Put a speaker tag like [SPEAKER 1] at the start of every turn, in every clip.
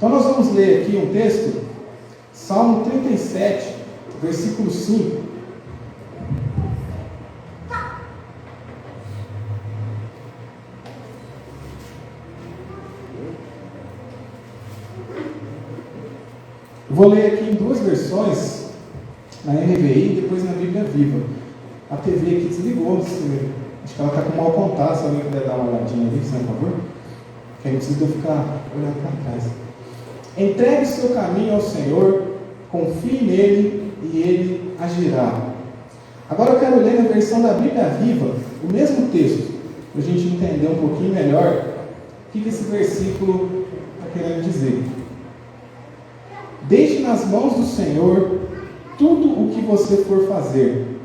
[SPEAKER 1] Então nós vamos ler aqui um texto, Salmo 37, versículo 5. Vou ler aqui em duas versões, na NVI e depois na Bíblia Viva. A TV aqui desligou, acho que ela está com mau contato, se alguém puder dar uma olhadinha ali, por favor. Que aí não precisa eu ficar olhando para trás. Entregue seu caminho ao Senhor, confie nele e ele agirá. Agora eu quero ler na versão da Bíblia Viva, o mesmo texto, para a gente entender um pouquinho melhor o que esse versículo está querendo dizer. Deixe nas mãos do Senhor tudo o que você for fazer.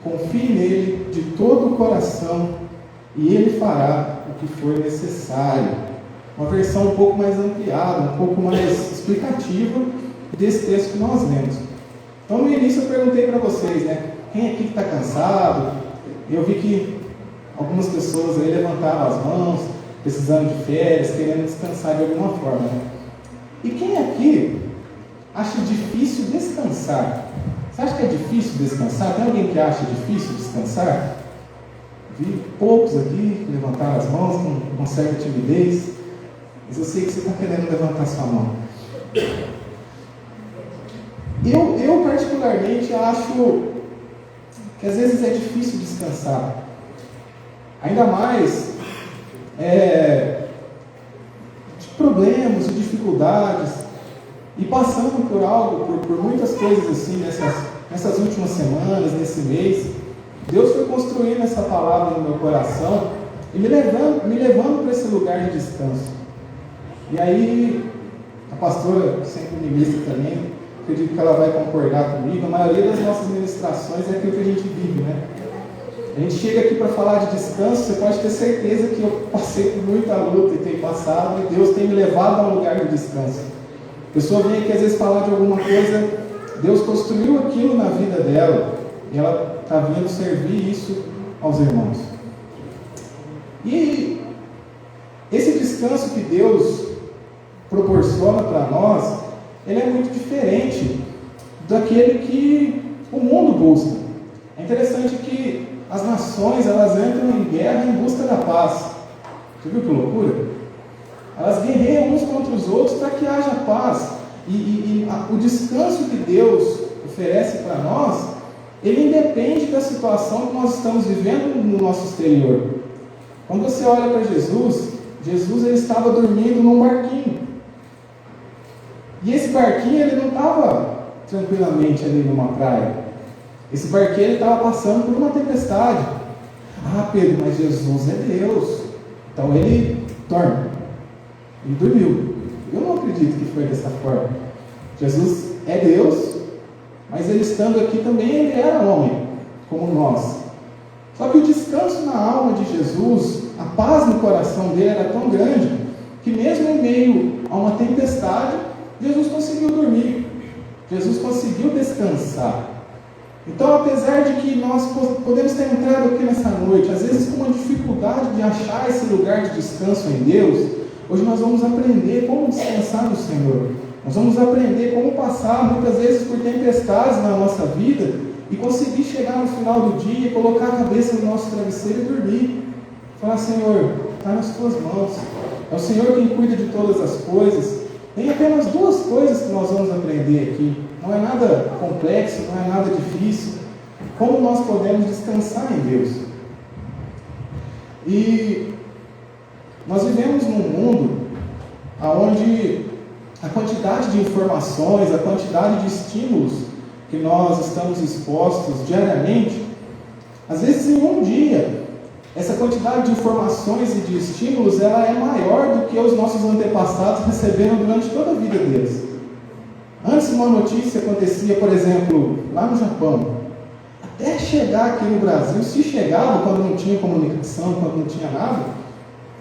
[SPEAKER 1] Confie nele de todo o coração e ele fará o que for necessário. Uma versão um pouco mais ampliada, um pouco mais explicativa desse texto que nós lemos. Então no início eu perguntei para vocês, né? Quem aqui está cansado? Eu vi que algumas pessoas aí levantaram as mãos, precisando de férias, querendo descansar de alguma forma, né? E quem aqui acha difícil descansar? Você acha que é difícil descansar? Tem alguém que acha difícil descansar? Vi poucos aqui que levantaram as mãos com certa timidez, mas eu sei que você está querendo levantar sua mão. Eu particularmente acho que às vezes é difícil descansar, ainda mais de problemas, de dificuldades. E passando por algo, por muitas coisas assim, nessas últimas semanas, nesse mês, Deus foi construindo essa palavra no meu coração e me levando para esse lugar de descanso. E aí, a pastora sempre ministra também, acredito que ela vai concordar comigo, a maioria das nossas ministrações é aquilo que a gente vive, né? A gente chega aqui para falar de descanso, você pode ter certeza que eu passei por muita luta e tenho passado, e Deus tem me levado a um lugar de descanso. A pessoa vem aqui às vezes falar de alguma coisa, Deus construiu aquilo na vida dela e ela está vindo servir isso aos irmãos. E esse descanso que Deus proporciona para nós, ele é muito diferente daquele que o mundo busca. É interessante que as nações elas entram em guerra em busca da paz. Você viu que loucura? Elas guerreiam uns contra os outros para que haja paz. E o descanso que Deus oferece para nós, ele independe da situação que nós estamos vivendo no nosso exterior. Quando você olha para Jesus ele estava dormindo num barquinho. E esse barquinho ele não estava tranquilamente ali numa praia. Esse barquinho ele estava passando por uma tempestade. Ah, Pedro, mas Jesus é Deus. Então ele dorme. Ele dormiu. Eu não acredito que foi dessa forma. Jesus é Deus, mas ele estando aqui também, ele era homem, como nós. Só que o descanso na alma de Jesus, a paz no coração dele era tão grande, que mesmo em meio a uma tempestade, Jesus conseguiu dormir. Jesus conseguiu descansar. Então, apesar de que nós podemos ter entrado aqui nessa noite, às vezes com uma dificuldade de achar esse lugar de descanso em Deus, hoje nós vamos aprender como descansar no Senhor. Nós vamos aprender como passar muitas vezes por tempestades na nossa vida e conseguir chegar no final do dia, colocar a cabeça no nosso travesseiro e dormir. Falar, Senhor, está nas tuas mãos. É o Senhor quem cuida de todas as coisas. Tem apenas duas coisas que nós vamos aprender aqui. Não é nada complexo, não é nada difícil. Como nós podemos descansar em Deus? E nós vivemos num mundo onde a quantidade de informações, a quantidade de estímulos que nós estamos expostos diariamente, às vezes em um dia, essa quantidade de informações e de estímulos, ela é maior do que os nossos antepassados receberam durante toda a vida deles. Antes uma notícia acontecia, por exemplo, lá no Japão, até chegar aqui no Brasil, se chegava quando não tinha comunicação, quando não tinha nada,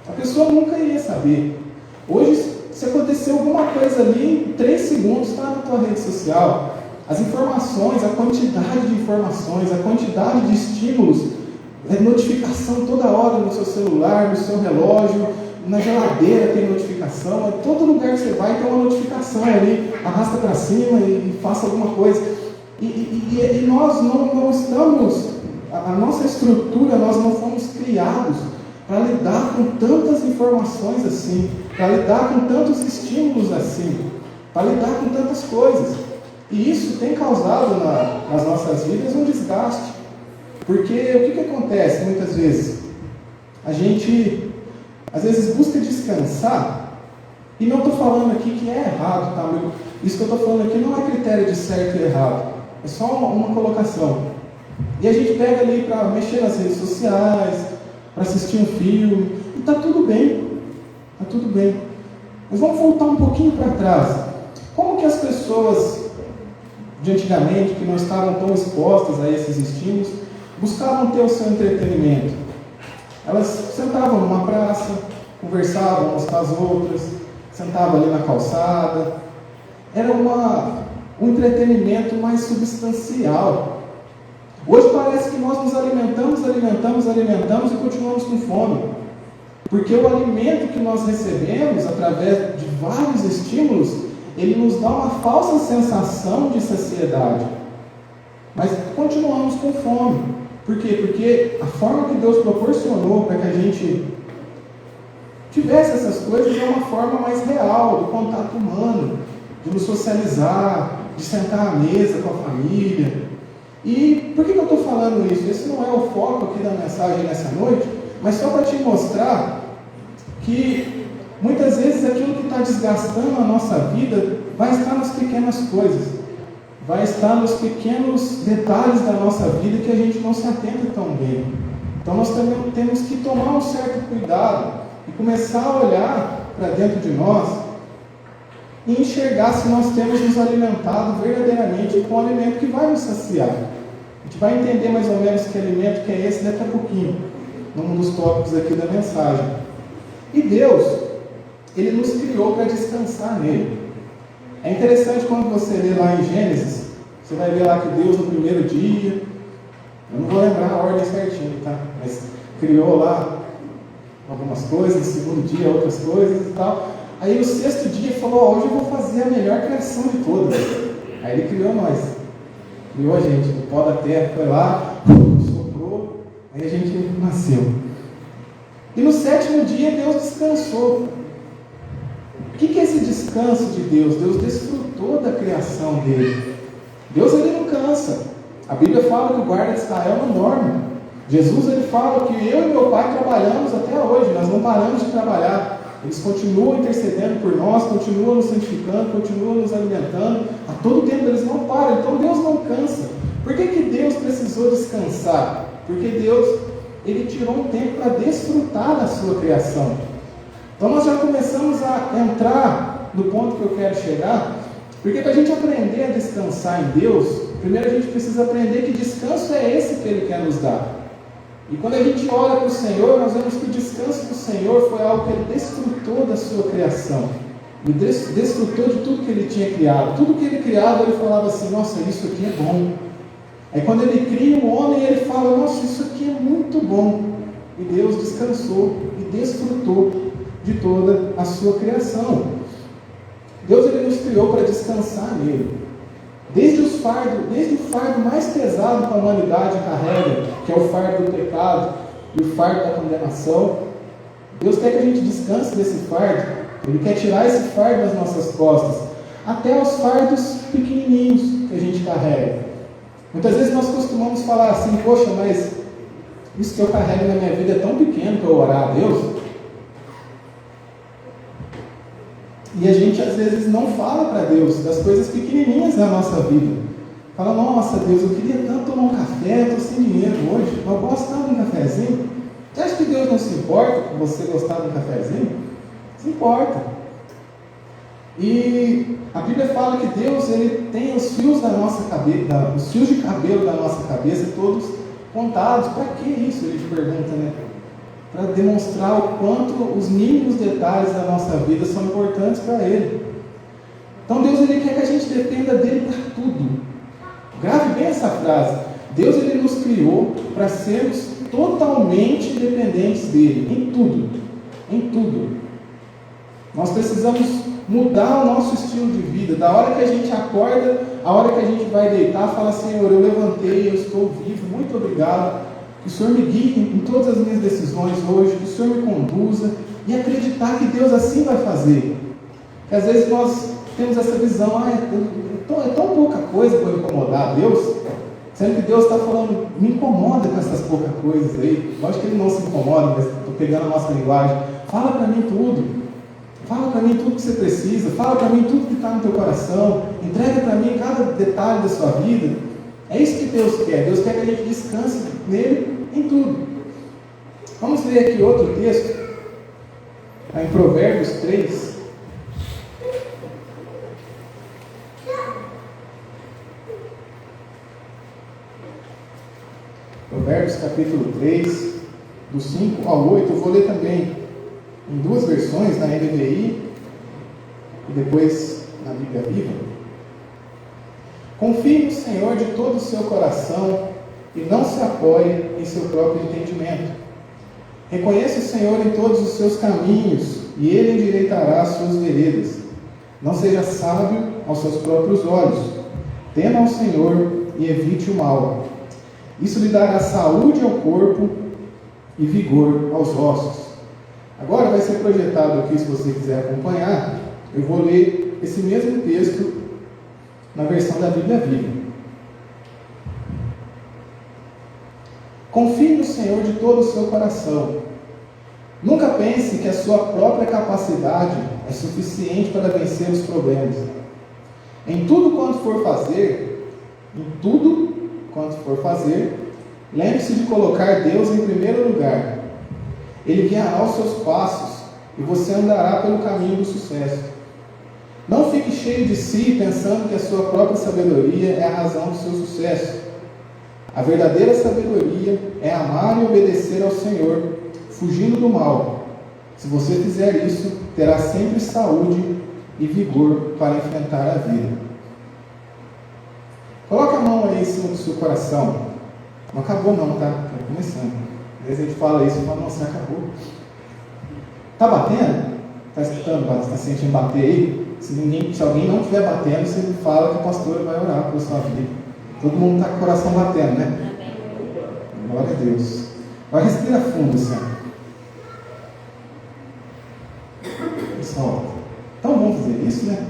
[SPEAKER 1] a pessoa nunca iria saber. Hoje, se acontecer alguma coisa ali, em 3 segundos está na tua rede social. As informações, a quantidade de informações, a quantidade de estímulos, notificação toda hora no seu celular, no seu relógio, na geladeira tem notificação, em todo lugar que você vai tem uma notificação ali, arrasta para cima e faça alguma coisa. E nós não estamos, a nossa estrutura, nós não fomos criados para lidar com tantas informações assim, para lidar com tantos estímulos assim, para lidar com tantas coisas. E isso tem causado nas nossas vidas um desgaste. Porque o que acontece muitas vezes? A gente, às vezes, busca descansar, e não estou falando aqui que é errado, tá? Isso que eu estou falando aqui não é critério de certo e errado, é só uma colocação. E a gente pega ali para mexer nas redes sociais, para assistir um filme, e está tudo bem, está tudo bem. Mas vamos voltar um pouquinho para trás. Como que as pessoas de antigamente, que não estavam tão expostas a esses estímulos, buscavam ter o seu entretenimento? Elas sentavam numa praça, conversavam umas com as outras, sentavam ali na calçada. Era um entretenimento mais substancial. Hoje parece que nós nos alimentamos e continuamos com fome. Porque o alimento que nós recebemos através de vários estímulos, ele nos dá uma falsa sensação de saciedade. Mas continuamos com fome. Por quê? Porque a forma que Deus proporcionou para que a gente tivesse essas coisas é uma forma mais real, do contato humano, de nos socializar, de sentar à mesa com a família. E por que eu estou falando isso? Esse não é o foco aqui da mensagem nessa noite, mas só para te mostrar que muitas vezes aquilo que está desgastando a nossa vida vai estar nas pequenas coisas. Vai estar nos pequenos detalhes da nossa vida que a gente não se atenta tão bem. Então nós também temos que tomar um certo cuidado e começar a olhar para dentro de nós e enxergar se nós temos nos alimentado verdadeiramente com o alimento que vai nos saciar. A gente vai entender mais ou menos que alimento que é esse daqui a pouquinho, num dos tópicos aqui da mensagem. E Deus, Ele nos criou para descansar nele. É interessante quando você lê lá em Gênesis, você vai ver lá que Deus no primeiro dia, eu não vou lembrar a ordem certinho, tá? Mas criou lá algumas coisas, no segundo dia outras coisas e tal. Aí no sexto dia ele falou, hoje eu vou fazer a melhor criação de todas. Aí ele criou nós, criou a gente, no pó da terra, foi lá, soprou, aí a gente nasceu. E no sétimo dia Deus descansou. O que é esse descanso de Deus? Deus desfrutou da criação dele. Deus ele não cansa. A Bíblia fala que o guarda de Israel não dorme. Jesus ele fala que eu e meu Pai trabalhamos até hoje, nós não paramos de trabalhar. Eles continuam intercedendo por nós, continuam nos santificando, continuam nos alimentando. A todo tempo eles não param, então Deus não cansa. Por que Deus precisou descansar? Porque Deus ele tirou um tempo para desfrutar da sua criação. Então nós já começamos a entrar no ponto que eu quero chegar, porque para a gente aprender a descansar em Deus, primeiro a gente precisa aprender que descanso é esse que Ele quer nos dar. E quando a gente olha para o Senhor, nós vemos que o descanso do Senhor foi algo que Ele desfrutou da sua criação. Ele desfrutou de tudo que Ele tinha criado. Tudo que Ele criava, Ele falava assim, nossa, isso aqui é bom. Aí quando Ele cria um homem, Ele fala, nossa, isso aqui é muito bom. E Deus descansou e desfrutou de toda a sua criação. Deus ele nos criou para descansar nele. Desde o fardo mais pesado que a humanidade carrega, que é o fardo do pecado e o fardo da condenação, Deus quer que a gente descanse desse fardo. Ele quer tirar esse fardo das nossas costas, até os fardos pequenininhos que a gente carrega. Muitas vezes nós costumamos falar assim, poxa, mas isso que eu carrego na minha vida é tão pequeno para eu orar a Deus. E a gente às vezes não fala para Deus das coisas pequenininhas da nossa vida. Fala, nossa Deus, eu queria tanto tomar um café, estou sem dinheiro hoje, eu gosto tanto de um cafezinho. Você acha que Deus não se importa com você gostar de um cafezinho? Se importa. E a Bíblia fala que Deus ele tem os fios da nossa cabeça, os fios de cabelo da nossa cabeça todos contados. Para que isso? Ele te pergunta, né? Para demonstrar o quanto os mínimos detalhes da nossa vida são importantes para Ele. Então Deus ele quer que a gente dependa dele para tudo. Grave bem essa frase. Deus ele nos criou para sermos totalmente dependentes dele, em tudo. em tudo. Nós precisamos mudar o nosso estilo de vida. Da hora que a gente acorda, a hora que a gente vai deitar, fala: Senhor, eu levantei, eu estou vivo, muito obrigado. Que o Senhor me guie em todas as minhas decisões hoje, que o Senhor me conduza, e acreditar que Deus assim vai fazer. Porque às vezes nós temos essa visão: é tão pouca coisa para incomodar a Deus, sendo que Deus está falando: me incomoda com essas poucas coisas aí. Lógico que Ele não se incomoda, mas estou pegando a nossa linguagem. Fala para mim tudo. Fala para mim tudo que você precisa. Fala para mim tudo que está no teu coração. Entrega para mim cada detalhe da sua vida. É isso que Deus quer. Deus quer que a gente descanse nele em tudo. Vamos ler aqui outro texto. Em Provérbios 3. Provérbios capítulo 3, do 5 ao 8. Eu vou ler também em duas versões, na NVI e depois na Bíblia Viva. Confie no Senhor de todo o seu coração e não se apoie em seu próprio entendimento. Reconheça o Senhor em todos os seus caminhos e Ele endireitará as suas veredas. Não seja sábio aos seus próprios olhos. Tema ao Senhor e evite o mal. Isso lhe dará saúde ao corpo e vigor aos ossos. Agora vai ser projetado aqui, se você quiser acompanhar, eu vou ler esse mesmo texto na versão da Bíblia Viva. Confie no Senhor de todo o seu coração. Nunca pense que a sua própria capacidade é suficiente para vencer os problemas. Em tudo quanto for fazer, lembre-se de colocar Deus em primeiro lugar. Ele guiará os seus passos e você andará pelo caminho do sucesso. Não fique cheio de si, pensando que a sua própria sabedoria é a razão do seu sucesso. A verdadeira sabedoria é amar e obedecer ao Senhor, fugindo do mal. Se você fizer isso, terá sempre saúde e vigor para enfrentar a vida. Coloque a mão aí em cima do seu coração. Não acabou não, tá? Está começando. Às vezes a gente fala isso e fala: nossa, acabou. Está batendo? Está escutando? Está sentindo bater aí? Se alguém não estiver batendo, você me fala que a pastora vai orar pela sua vida. Todo mundo está com o coração batendo, né? Glória a Deus. Vai, respira fundo, Senhor. Pessoal, tão bom fazer isso, né?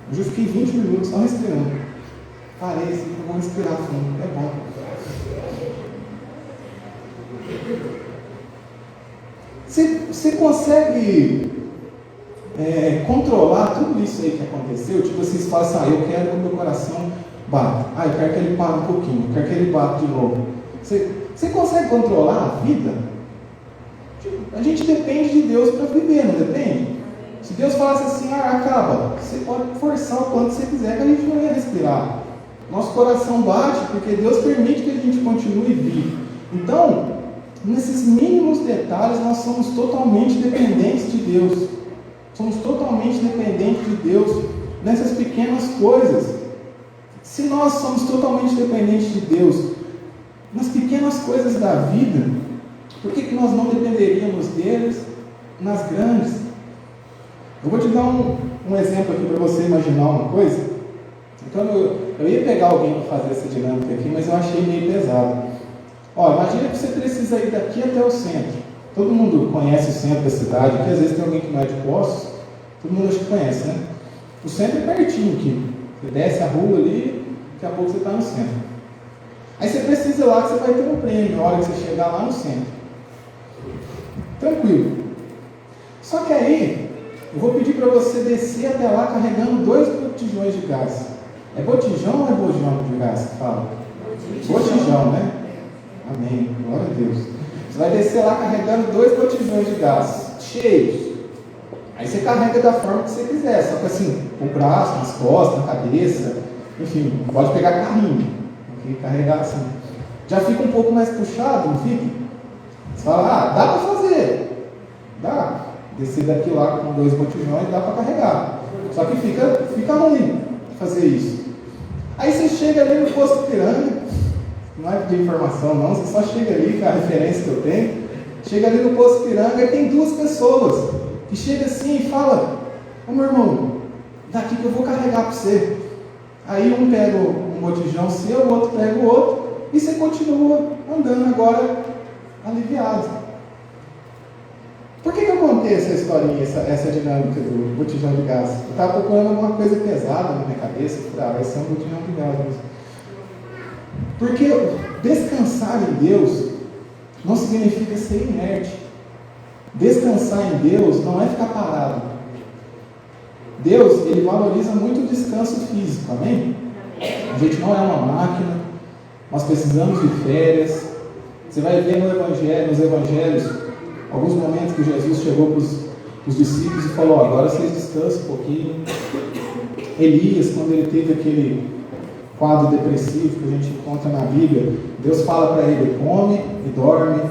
[SPEAKER 1] Hoje eu fiquei 20 minutos só respirando. Parei assim, eu vou respirar fundo. É bom. Você consegue controlar tudo isso aí que aconteceu? Tipo, vocês falam assim: eu quero que o meu coração bata. Eu quero que ele pare um pouquinho. Eu quero que ele bata de novo. Você consegue controlar a vida? Tipo, a gente depende de Deus para viver, não depende? Se Deus falasse assim: acaba, você pode forçar o quanto você quiser, que a gente não ia respirar. Nosso coração bate porque Deus permite que a gente continue vivo. Então, nesses mínimos detalhes, nós somos totalmente dependentes de Deus. Somos totalmente dependentes de Deus nessas pequenas coisas. Se nós somos totalmente dependentes de Deus nas pequenas coisas da vida, por que nós não dependeríamos deles nas grandes? Eu vou te dar um exemplo aqui para você imaginar uma coisa. Então, eu ia pegar alguém para fazer essa dinâmica aqui, mas eu achei meio pesado. Imagina que você precisa ir daqui até o centro. Todo mundo conhece o centro da cidade, porque às vezes tem alguém que não é de Poços, todo mundo acha que conhece, né? O centro é pertinho aqui. Você desce a rua ali, daqui a pouco você está no centro. Aí você precisa ir lá que você vai ter um prêmio na hora que você chegar lá no centro. Tranquilo. Só que aí, eu vou pedir para você descer até lá carregando 2 botijões de gás. É botijão ou é bojão de gás que fala? Botijão, né? Amém. Glória a Deus. Você vai descer lá carregando 2 botijões de gás cheios. Aí você carrega da forma que você quiser, só que assim, com o braço, nas costas, na cabeça, enfim, pode pegar carrinho, tem que carregar assim. Já fica um pouco mais puxado, não fica? Você fala: dá para fazer. Dá. Descer daqui lá com 2 botijões, dá para carregar. Só que fica ruim fazer isso. Aí você chega ali no posto Piranga, não é de informação não, você só chega ali com a referência que eu tenho, Chega ali no Poço Piranga e tem duas pessoas que chegam assim e falam: ô meu irmão, daqui que eu vou carregar para você. Aí um pega um botijão seu, o outro pega o outro, e você continua andando agora aliviado. Por que eu contei essa historinha, essa dinâmica do botijão de gás? Eu estava procurando alguma coisa pesada na minha cabeça, vai ser um botijão de gás mesmo. Porque descansar em Deus não significa ser inerte. Descansar em Deus não é ficar parado. Deus, Ele valoriza muito o descanso físico, amém? A gente não é uma máquina, nós precisamos de férias. Você vai ver nos evangelhos, alguns momentos que Jesus chegou para os discípulos e falou: agora vocês descansam um pouquinho. Elias, quando ele teve aquele quadro depressivo que a gente encontra na Bíblia, Deus fala para ele: come e dorme.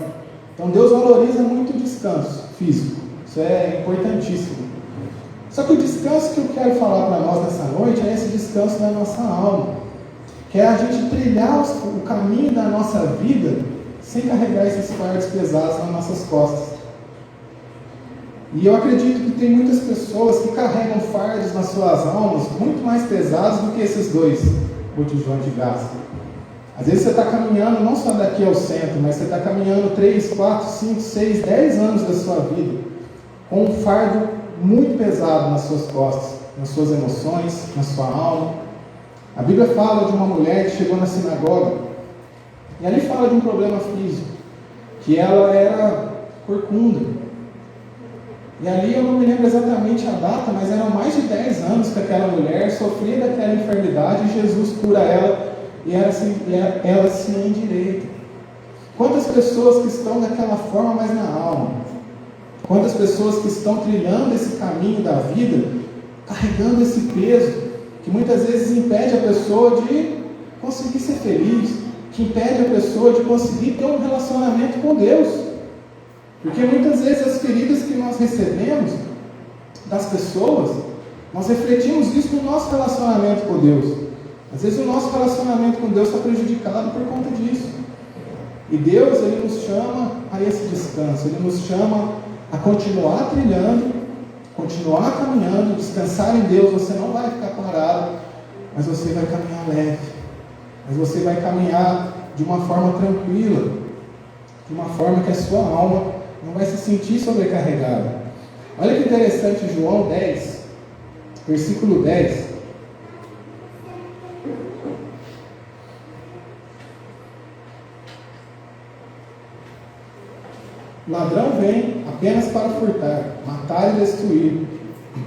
[SPEAKER 1] Então Deus valoriza muito o descanso físico, isso é importantíssimo. Só que o descanso que eu quero falar para nós nessa noite é esse descanso da nossa alma, que é a gente trilhar o caminho da nossa vida sem carregar esses fardos pesados nas nossas costas. E eu acredito que tem muitas pessoas que carregam fardos nas suas almas muito mais pesados do que esses dois botijões de gás. Às vezes você está caminhando não só daqui ao centro, mas você está caminhando 3, 4, 5, 6, 10 anos da sua vida com um fardo muito pesado nas suas costas, nas suas emoções, na sua alma. A Bíblia fala de uma mulher que chegou na sinagoga, e ali fala de um problema físico, que ela era corcunda. E ali eu não me lembro exatamente a data, mas eram mais de 10 anos que aquela mulher sofria daquela enfermidade, e Jesus cura ela, e ela se endireita. Quantas pessoas que estão daquela forma, mas na alma? Quantas pessoas que estão trilhando esse caminho da vida, carregando esse peso, que muitas vezes impede a pessoa de conseguir ser feliz, que impede a pessoa de conseguir ter um relacionamento com Deus. Porque muitas vezes as feridas que nós recebemos das pessoas, nós refletimos isso no nosso relacionamento com Deus. Às vezes o nosso relacionamento com Deus está prejudicado por conta disso. E Deus, Ele nos chama a esse descanso, Ele nos chama a continuar trilhando, continuar caminhando, descansar em Deus. Você não vai ficar parado, mas você vai caminhar leve, mas você vai caminhar de uma forma tranquila, de uma forma que a sua alma não vai se sentir sobrecarregada. Olha que interessante, João 10, versículo 10. O ladrão vem apenas para furtar, matar e destruir.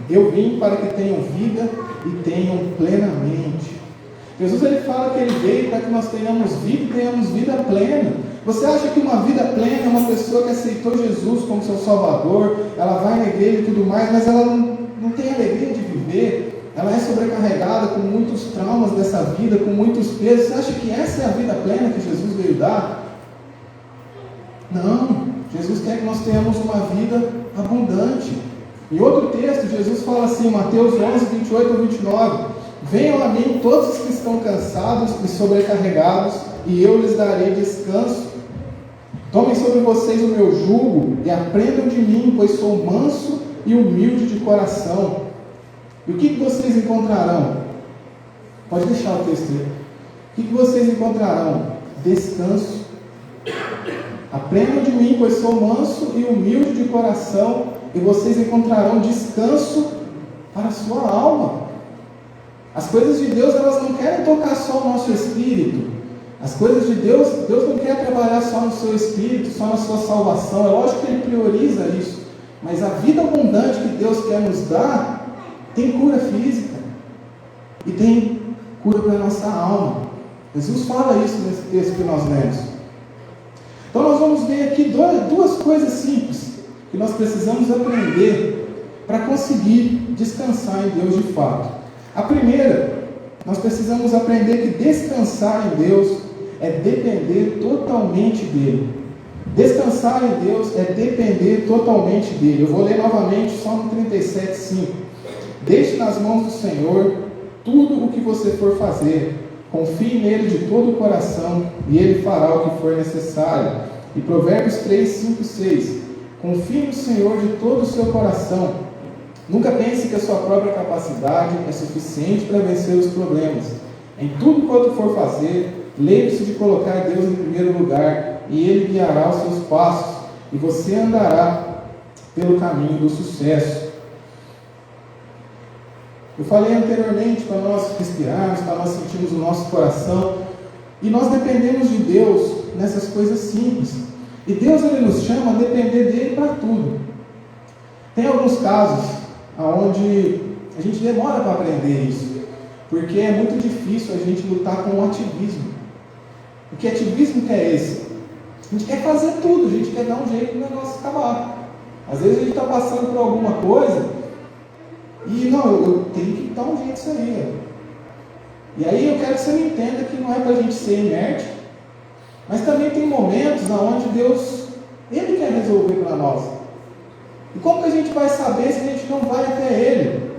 [SPEAKER 1] Eu vim para que tenham vida e tenham plenamente. Jesus, ele fala que ele veio para que nós tenhamos vida e tenhamos vida plena. Você acha que uma vida plena é uma pessoa que aceitou Jesus como seu Salvador, ela vai na igreja e tudo mais, mas ela não tem alegria de viver, ela é sobrecarregada com muitos traumas dessa vida, com muitos pesos? Você acha que essa é a vida plena que Jesus veio dar? Não. Jesus quer que nós tenhamos uma vida abundante. Em outro texto, Jesus fala assim, Mateus 11, 28 a 29, venham a mim todos os que estão cansados e sobrecarregados, e eu lhes darei descanso. Tomem sobre vocês o meu jugo e aprendam de mim, pois sou manso e humilde de coração. E o que vocês encontrarão? Pode deixar o texto aí. O que vocês encontrarão? Descanso. Aprendam de mim, pois sou manso e humilde de coração, e vocês encontrarão descanso para a sua alma. As coisas de Deus, elas não querem tocar só o nosso espírito. As coisas de Deus, Deus não quer trabalhar só no seu espírito, só na sua salvação. É lógico que Ele prioriza isso. Mas a vida abundante que Deus quer nos dar, tem cura física. E tem cura para a nossa alma. Jesus fala isso nesse texto que nós lemos. Então nós vamos ver aqui duas coisas simples que nós precisamos aprender para conseguir descansar em Deus de fato. A primeira, nós precisamos aprender que descansar em Deus é depender totalmente dEle. Descansar em Deus é depender totalmente dEle. Eu vou ler novamente Salmo 37:5. Deixe nas mãos do Senhor tudo o que você for fazer. Confie nele de todo o coração e ele fará o que for necessário. E Provérbios 3, 5 e 6. Confie no Senhor de todo o seu coração. Nunca pense que a sua própria capacidade é suficiente para vencer os problemas. Em tudo quanto for fazer, lembre-se de colocar Deus em primeiro lugar, e Ele guiará os seus passos, e você andará pelo caminho do sucesso. Eu falei anteriormente para nós respirarmos, para nós sentirmos o nosso coração, e nós dependemos de Deus nessas coisas simples. E Deus, Ele nos chama a depender dEle para tudo. Tem alguns casos onde a gente demora para aprender isso, porque é muito difícil a gente lutar com o ativismo. O que ativismo que é esse? A gente quer fazer tudo, a gente quer dar um jeito no negócio acabar. Às vezes a gente está passando por alguma coisa e não, eu tenho que dar um jeito nisso aí. E aí eu quero que você me entenda que não é para a gente ser inerte, mas também tem momentos onde Deus, Ele quer resolver para nós. E como que a gente vai saber se a gente não vai até Ele?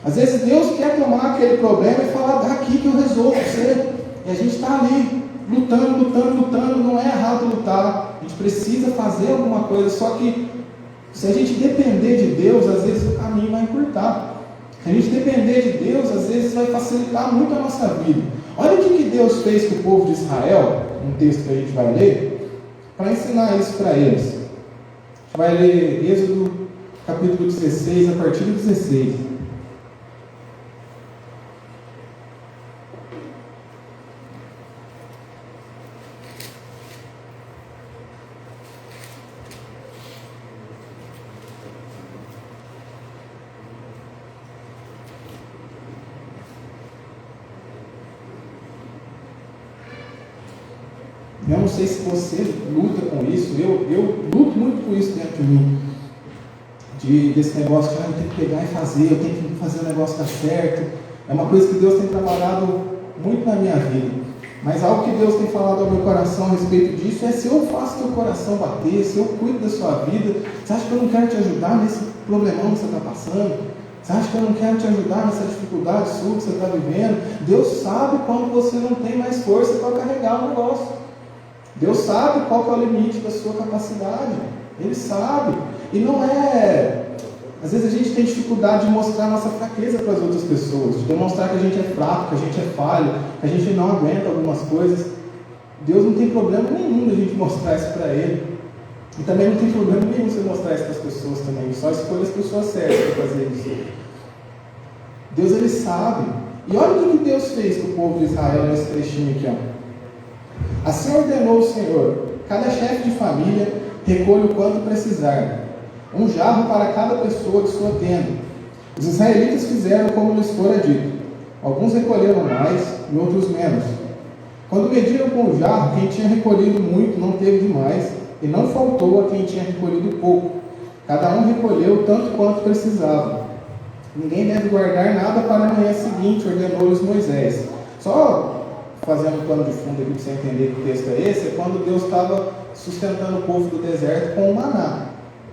[SPEAKER 1] Às vezes Deus quer tomar aquele problema e falar, daqui que eu resolvo você. E a gente está ali, lutando, não é errado lutar. A gente precisa fazer alguma coisa, só que se a gente depender de Deus, às vezes o caminho vai encurtar. Se a gente depender de Deus, às vezes vai facilitar muito a nossa vida. Olha o que Deus fez com o povo de Israel, um texto que a gente vai ler, para ensinar isso para eles. A gente vai ler Êxodo capítulo 16, a partir do 16. Eu não sei se você luta com isso, eu luto muito com isso dentro de mim. Desse negócio de eu tenho que pegar e fazer, eu tenho que fazer o negócio dar certo. É uma coisa que Deus tem trabalhado muito na minha vida. Mas algo que Deus tem falado ao meu coração a respeito disso é: se eu faço teu coração bater, se eu cuido da sua vida, você acha que eu não quero te ajudar nesse problemão que você está passando? Você acha que eu não quero te ajudar nessa dificuldade sua que você está vivendo? Deus sabe quando você não tem mais força para carregar o negócio. Deus sabe qual que é o limite da sua capacidade. Ele sabe. E não é... Às vezes a gente tem dificuldade de mostrar a nossa fraqueza para as outras pessoas, de demonstrar que a gente é fraco, que a gente é falho, que a gente não aguenta algumas coisas. Deus não tem problema nenhum de a gente mostrar isso para Ele. E também não tem problema nenhum você mostrar isso para as pessoas também. Só escolha as pessoas certas para fazer isso. Deus, Ele sabe. E olha o que Deus fez com o povo de Israel nesse trechinho aqui, ó. Assim ordenou o Senhor: cada chefe de família recolhe o quanto precisar, um jarro para cada pessoa de sua tenda. Os israelitas fizeram como lhes fora dito. Alguns recolheram mais e outros menos. Quando mediram com o jarro, quem tinha recolhido muito não teve demais, e não faltou a quem tinha recolhido pouco. Cada um recolheu tanto quanto precisava. Ninguém deve guardar nada para a manhã seguinte, ordenou-lhes Moisés. Só fazendo um plano de fundo aqui para você entender que o texto é esse, é quando Deus estava sustentando o povo do deserto com o maná.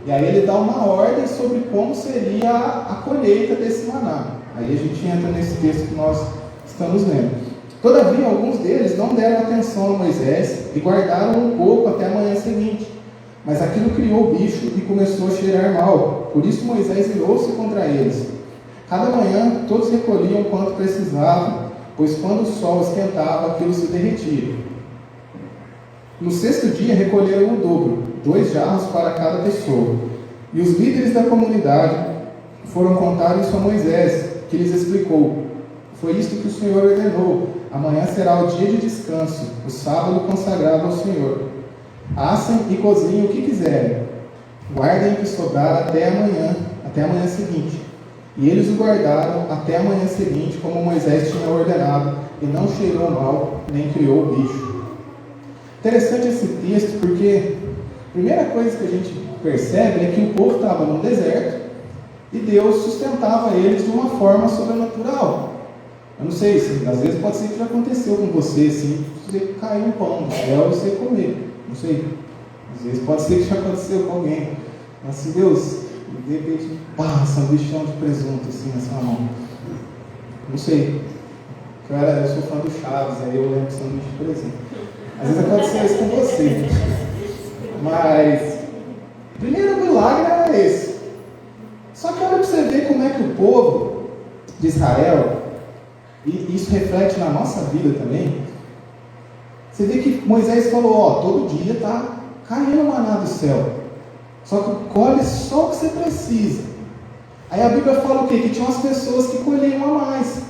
[SPEAKER 1] E aí Ele dá uma ordem sobre como seria a colheita desse maná. Aí a gente entra nesse texto que nós estamos lendo. Todavia, alguns deles não deram atenção a Moisés e guardaram um pouco até a manhã seguinte. Mas aquilo criou o bicho e começou a cheirar mal. Por isso Moisés irou-se contra eles. Cada manhã todos recolhiam quanto precisavam, pois quando o sol esquentava, aquilo se derretia. No sexto dia recolheram o dobro, 2 jarros para cada pessoa. E os líderes da comunidade foram contar isso a Moisés, que lhes explicou: foi isto que o Senhor ordenou, amanhã será o dia de descanso, o sábado consagrado ao Senhor. Assem e cozinhem o que quiserem, guardem o que sobrar até a manhã seguinte. E eles o guardaram até a manhã seguinte, como Moisés tinha ordenado, e não cheirou mal, nem criou o bicho. Interessante esse texto, porque a primeira coisa que a gente percebe é que o povo estava no deserto, e Deus sustentava eles de uma forma sobrenatural. Eu não sei, se às vezes pode ser que já aconteceu com você, assim, você cair um pão no céu e você comer. Não sei. Às vezes pode ser que já aconteceu com alguém. Mas assim, Deus, de repente, sanduichão de presunto assim na sua mão. Não sei. Eu sou fã do Chaves, aí eu lembro de sanduíche de presunto. Às vezes aconteceu isso com você. Mas, o primeiro milagre era esse. Só que olha para você ver como é que o povo de Israel, e isso reflete na nossa vida também. Você vê que Moisés falou, todo dia está caindo maná do céu. Só que colhe só o que você precisa. Aí a Bíblia fala o quê? Que tinham as pessoas que colhiam a mais.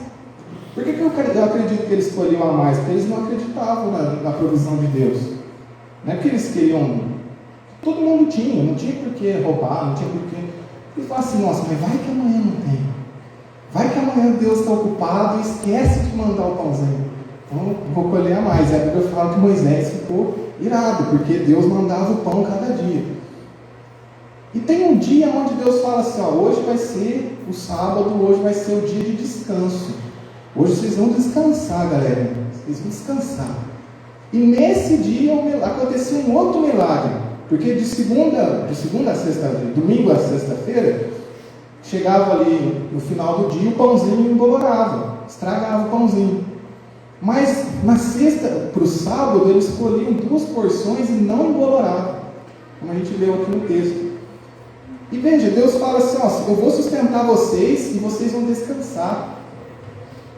[SPEAKER 1] Por que eu acredito que eles colhiam a mais? Porque eles não acreditavam na provisão de Deus. Não é que eles queriam... Todo mundo tinha, não tinha por que roubar, não tinha por que... Eles falavam assim, nossa, mas vai que amanhã não tem. Vai que amanhã Deus está ocupado e esquece de mandar o pãozinho. Então, vou colher a mais. E a Bíblia fala que Moisés ficou irado, porque Deus mandava o pão cada dia. E tem um dia onde Deus fala assim, hoje vai ser o sábado, hoje vai ser o dia de descanso. Hoje vocês vão descansar, galera. Vocês vão descansar. E nesse dia aconteceu um outro milagre. Porque de segunda a sexta, domingo a sexta-feira, chegava ali no final do dia, o pãozinho embolorava, estragava o pãozinho. Mas na sexta para o sábado, eles colhiam 2 porções e não emboloravam, como a gente leu aqui no texto. E veja, Deus fala assim, eu vou sustentar vocês e vocês vão descansar.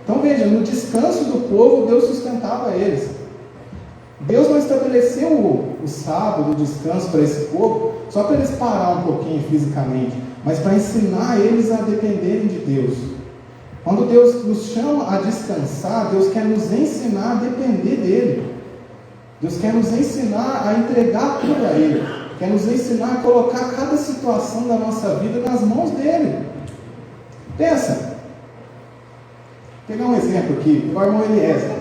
[SPEAKER 1] Então veja, no descanso do povo, Deus sustentava eles. Deus não estabeleceu o sábado, o descanso para esse povo, só para eles parar um pouquinho fisicamente, mas para ensinar eles a dependerem de Deus. Quando Deus nos chama a descansar, Deus quer nos ensinar a depender dEle. Deus quer nos ensinar a entregar tudo a Ele. Quer nos ensinar a colocar cada situação da nossa vida nas mãos dEle. Pensa. Vou pegar um exemplo aqui, o irmão Eliezer.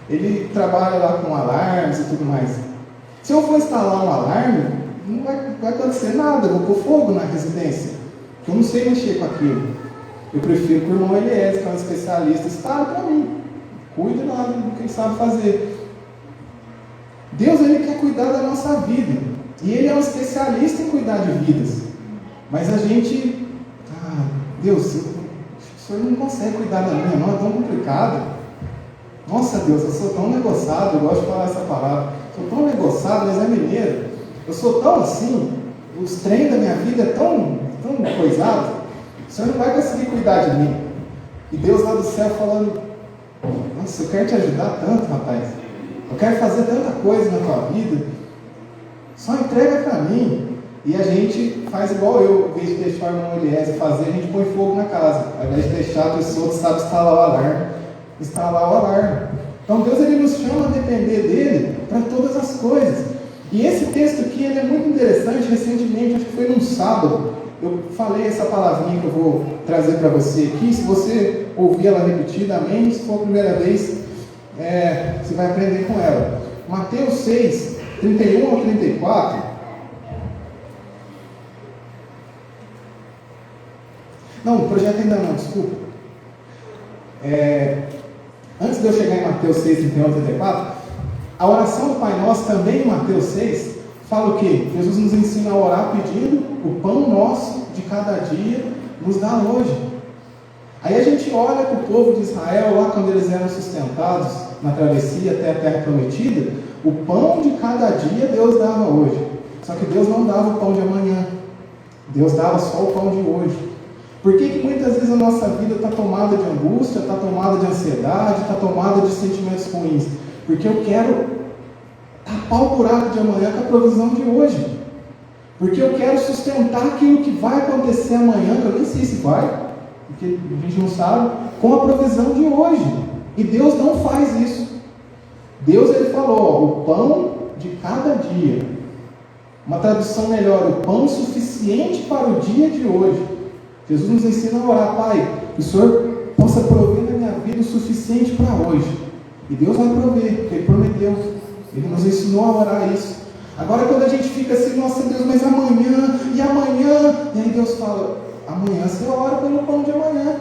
[SPEAKER 1] Ele trabalha lá com alarmes e tudo mais. Se eu for instalar um alarme, não vai acontecer nada, eu vou pôr fogo na residência. Porque eu não sei mexer com aquilo. Eu prefiro que o irmão Eliezer, que é um especialista, instale para mim. Cuide lá do que ele sabe fazer. Deus, Ele quer cuidar da nossa vida. E Ele é um especialista em cuidar de vidas. Mas a gente... Deus, o Senhor não consegue cuidar da minha, não, é tão complicado. Nossa Deus, eu sou tão negociado, eu gosto de falar essa palavra. Sou tão negociado, mas é mineiro. Eu sou tão assim, os trem da minha vida é tão coisado. O Senhor não vai conseguir cuidar de mim. E Deus lá do céu falando, nossa, eu quero te ajudar tanto, rapaz. Eu quero fazer tanta coisa na tua vida. Só entrega para mim. E a gente faz igual eu, em vez de deixar o irmão Eliezer fazer, a gente põe fogo na casa. Ao invés de deixar a pessoa que sabe instalar o alarme, instalar o alarme. Então Deus, Ele nos chama a depender dEle para todas as coisas. E esse texto aqui, ele é muito interessante. Recentemente, acho que foi num sábado, eu falei essa palavrinha que eu vou trazer para você aqui. Se você ouvir ela repetida, amém. Se for a primeira vez, você vai aprender com ela. Mateus 6, 31 ao 34. Não, o projeto ainda não, desculpa. Antes de eu chegar em Mateus 6, 31 ao 34, a oração do Pai Nosso também em Mateus 6 fala o quê? Jesus nos ensina a orar pedindo o pão nosso de cada dia nos dá hoje. Aí a gente olha para o povo de Israel, lá quando eles eram sustentados na travessia até a terra prometida, o pão de cada dia Deus dava hoje. Só que Deus não dava o pão de amanhã. Deus dava só o pão de hoje. Por que muitas vezes a nossa vida está tomada de angústia, está tomada de ansiedade, está tomada de sentimentos ruins? Porque eu quero tapar o buraco de amanhã com a provisão de hoje. Porque eu quero sustentar aquilo que vai acontecer amanhã, que eu nem sei se vai, porque a gente não sabe, com a provisão de hoje. E Deus não faz isso. Deus, Ele falou, o pão de cada dia. Uma tradução melhor, o pão suficiente para o dia de hoje. Jesus nos ensina a orar, Pai, que o Senhor possa prover na minha vida o suficiente para hoje. E Deus vai prover, porque Ele prometeu. Ele nos ensinou a orar isso. Agora quando a gente fica assim, nossa Deus, mas amanhã, e aí Deus fala, amanhã você ora pelo pão de amanhã.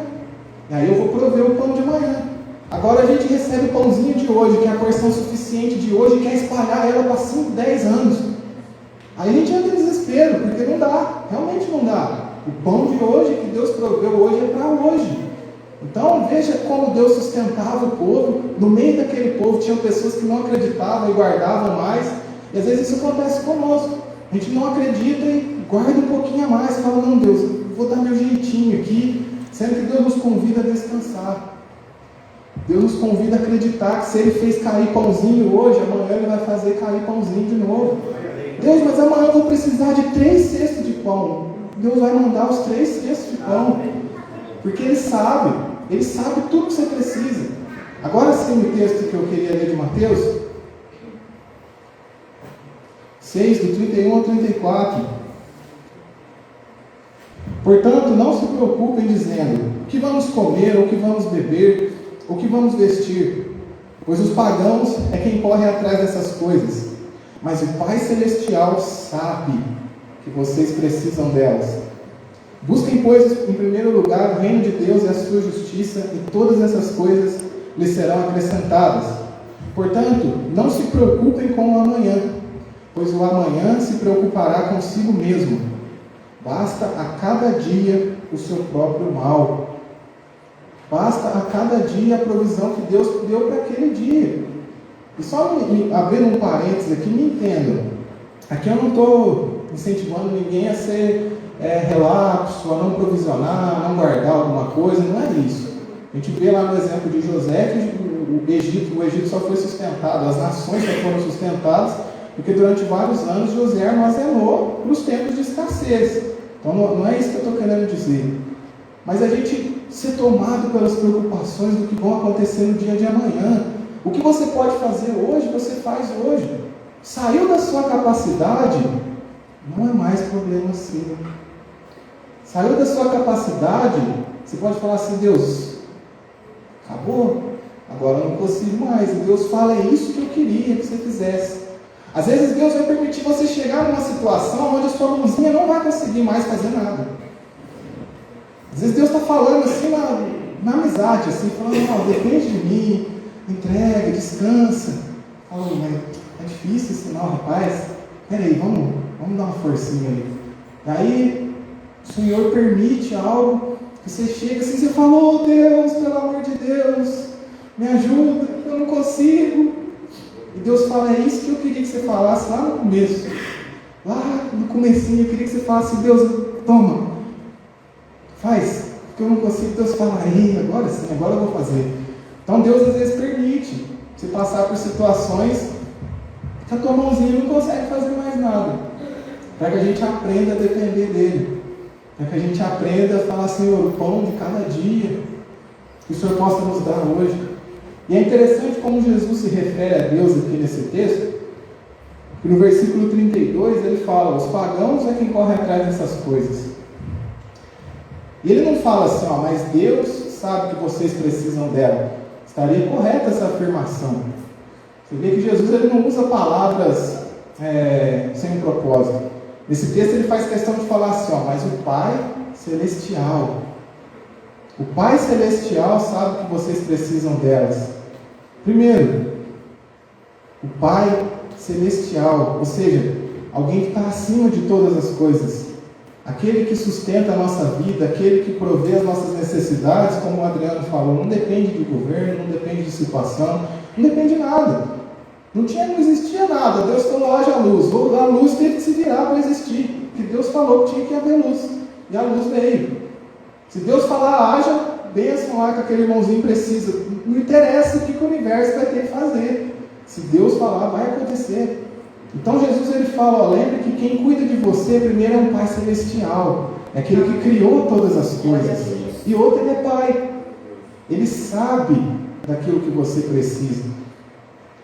[SPEAKER 1] E aí eu vou prover o pão de amanhã. Agora a gente recebe o pãozinho de hoje, que é a porção suficiente de hoje, e quer espalhar ela para 5, 10 anos. Aí a gente entra em desespero, porque não dá, realmente não dá. O pão de hoje que Deus proveu hoje é para hoje. Então, veja como Deus sustentava o povo. No meio daquele povo tinham pessoas que não acreditavam e guardavam mais. E às vezes isso acontece conosco. A gente não acredita e guarda um pouquinho a mais. Fala, não, Deus, eu vou dar meu jeitinho aqui. Sendo que Deus nos convida a descansar. Deus nos convida a acreditar que se Ele fez cair pãozinho hoje, amanhã Ele vai fazer cair pãozinho de novo. Deus, mas amanhã eu vou precisar de 3 cestos de pão. Deus vai mandar os 3 cestos de pão. Porque Ele sabe tudo que você precisa. Agora sim, o texto que eu queria ler de Mateus 6, do 31 ao 34. Portanto, não se preocupem dizendo, o que vamos comer, ou o que vamos beber, ou o que vamos vestir, pois os pagãos é quem corre atrás dessas coisas. Mas o Pai Celestial sabe que vocês precisam delas. Busquem, pois, em primeiro lugar o reino de Deus e a sua justiça, e todas essas coisas lhes serão acrescentadas. Portanto, não se preocupem com o amanhã, pois o amanhã se preocupará consigo mesmo. Basta a cada dia o seu próprio mal. Basta a cada dia a provisão que Deus deu para aquele dia. E só abrindo um parênteses aqui, me entendam. Aqui eu não estou incentivando ninguém a ser relapso, a não provisionar, a não guardar alguma coisa, não é isso. A gente vê lá no exemplo de José que o Egito só foi sustentado, as nações só foram sustentadas, porque durante vários anos José armazenou nos tempos de escassez. Então não é isso que eu estou querendo dizer. Mas a gente ser tomado pelas preocupações do que vão acontecer no dia de amanhã. O que você pode fazer hoje, você faz hoje. Saiu da sua capacidade, não é mais problema seu. Saiu da sua capacidade, você pode falar assim, Deus, acabou, agora eu não consigo mais. E Deus fala, é isso que eu queria que você fizesse. Às vezes Deus vai permitir você chegar numa situação onde a sua mãozinha não vai conseguir mais fazer nada. Às vezes Deus está falando assim na amizade, assim, falando, não, depende de mim, entrega, descansa. Fala, mas é difícil esse sinal, rapaz. Peraí, vamos dar uma forcinha ali. Daí o Senhor permite algo que você chega assim, você fala, oh Deus, pelo amor de Deus, me ajuda, eu não consigo. E Deus fala, é isso que eu queria que você falasse lá no começo. Lá no comecinho eu queria que você falasse, Deus, toma, faz, porque eu não consigo. Deus fala, aí, agora sim, agora eu vou fazer. Então Deus às vezes permite você passar por situações que a tua mãozinha não consegue fazer mais nada. Para que a gente aprenda a depender dele. Para que a gente aprenda a falar, Senhor, o pão de cada dia que o Senhor possa nos dar hoje. E é interessante como Jesus se refere a Deus aqui nesse texto, que no versículo 32 ele fala, os pagãos é quem corre atrás dessas coisas. E ele não fala assim, mas Deus sabe que vocês precisam dela. Estaria correta essa afirmação. Você vê que Jesus ele não usa palavras sem um propósito. Nesse texto ele faz questão de falar assim, mas o Pai Celestial. O Pai Celestial sabe que vocês precisam delas. Primeiro, o Pai Celestial, ou seja, alguém que está acima de todas as coisas. Aquele que sustenta a nossa vida, aquele que provê as nossas necessidades, como o Adriano falou, não depende de governo, não depende de situação, não depende de nada. Não existia nada. Deus falou, haja luz. A luz teve que se virar para existir, porque Deus falou que tinha que haver luz, e a luz veio. Se Deus falar, haja bênção lá que aquele irmãozinho precisa, não interessa o que o universo vai ter que fazer. Se Deus falar, vai acontecer. Então Jesus ele fala, lembre que quem cuida de você primeiro é um Pai Celestial, é aquele que criou todas as coisas, e outro ele é Pai, ele sabe daquilo que você precisa.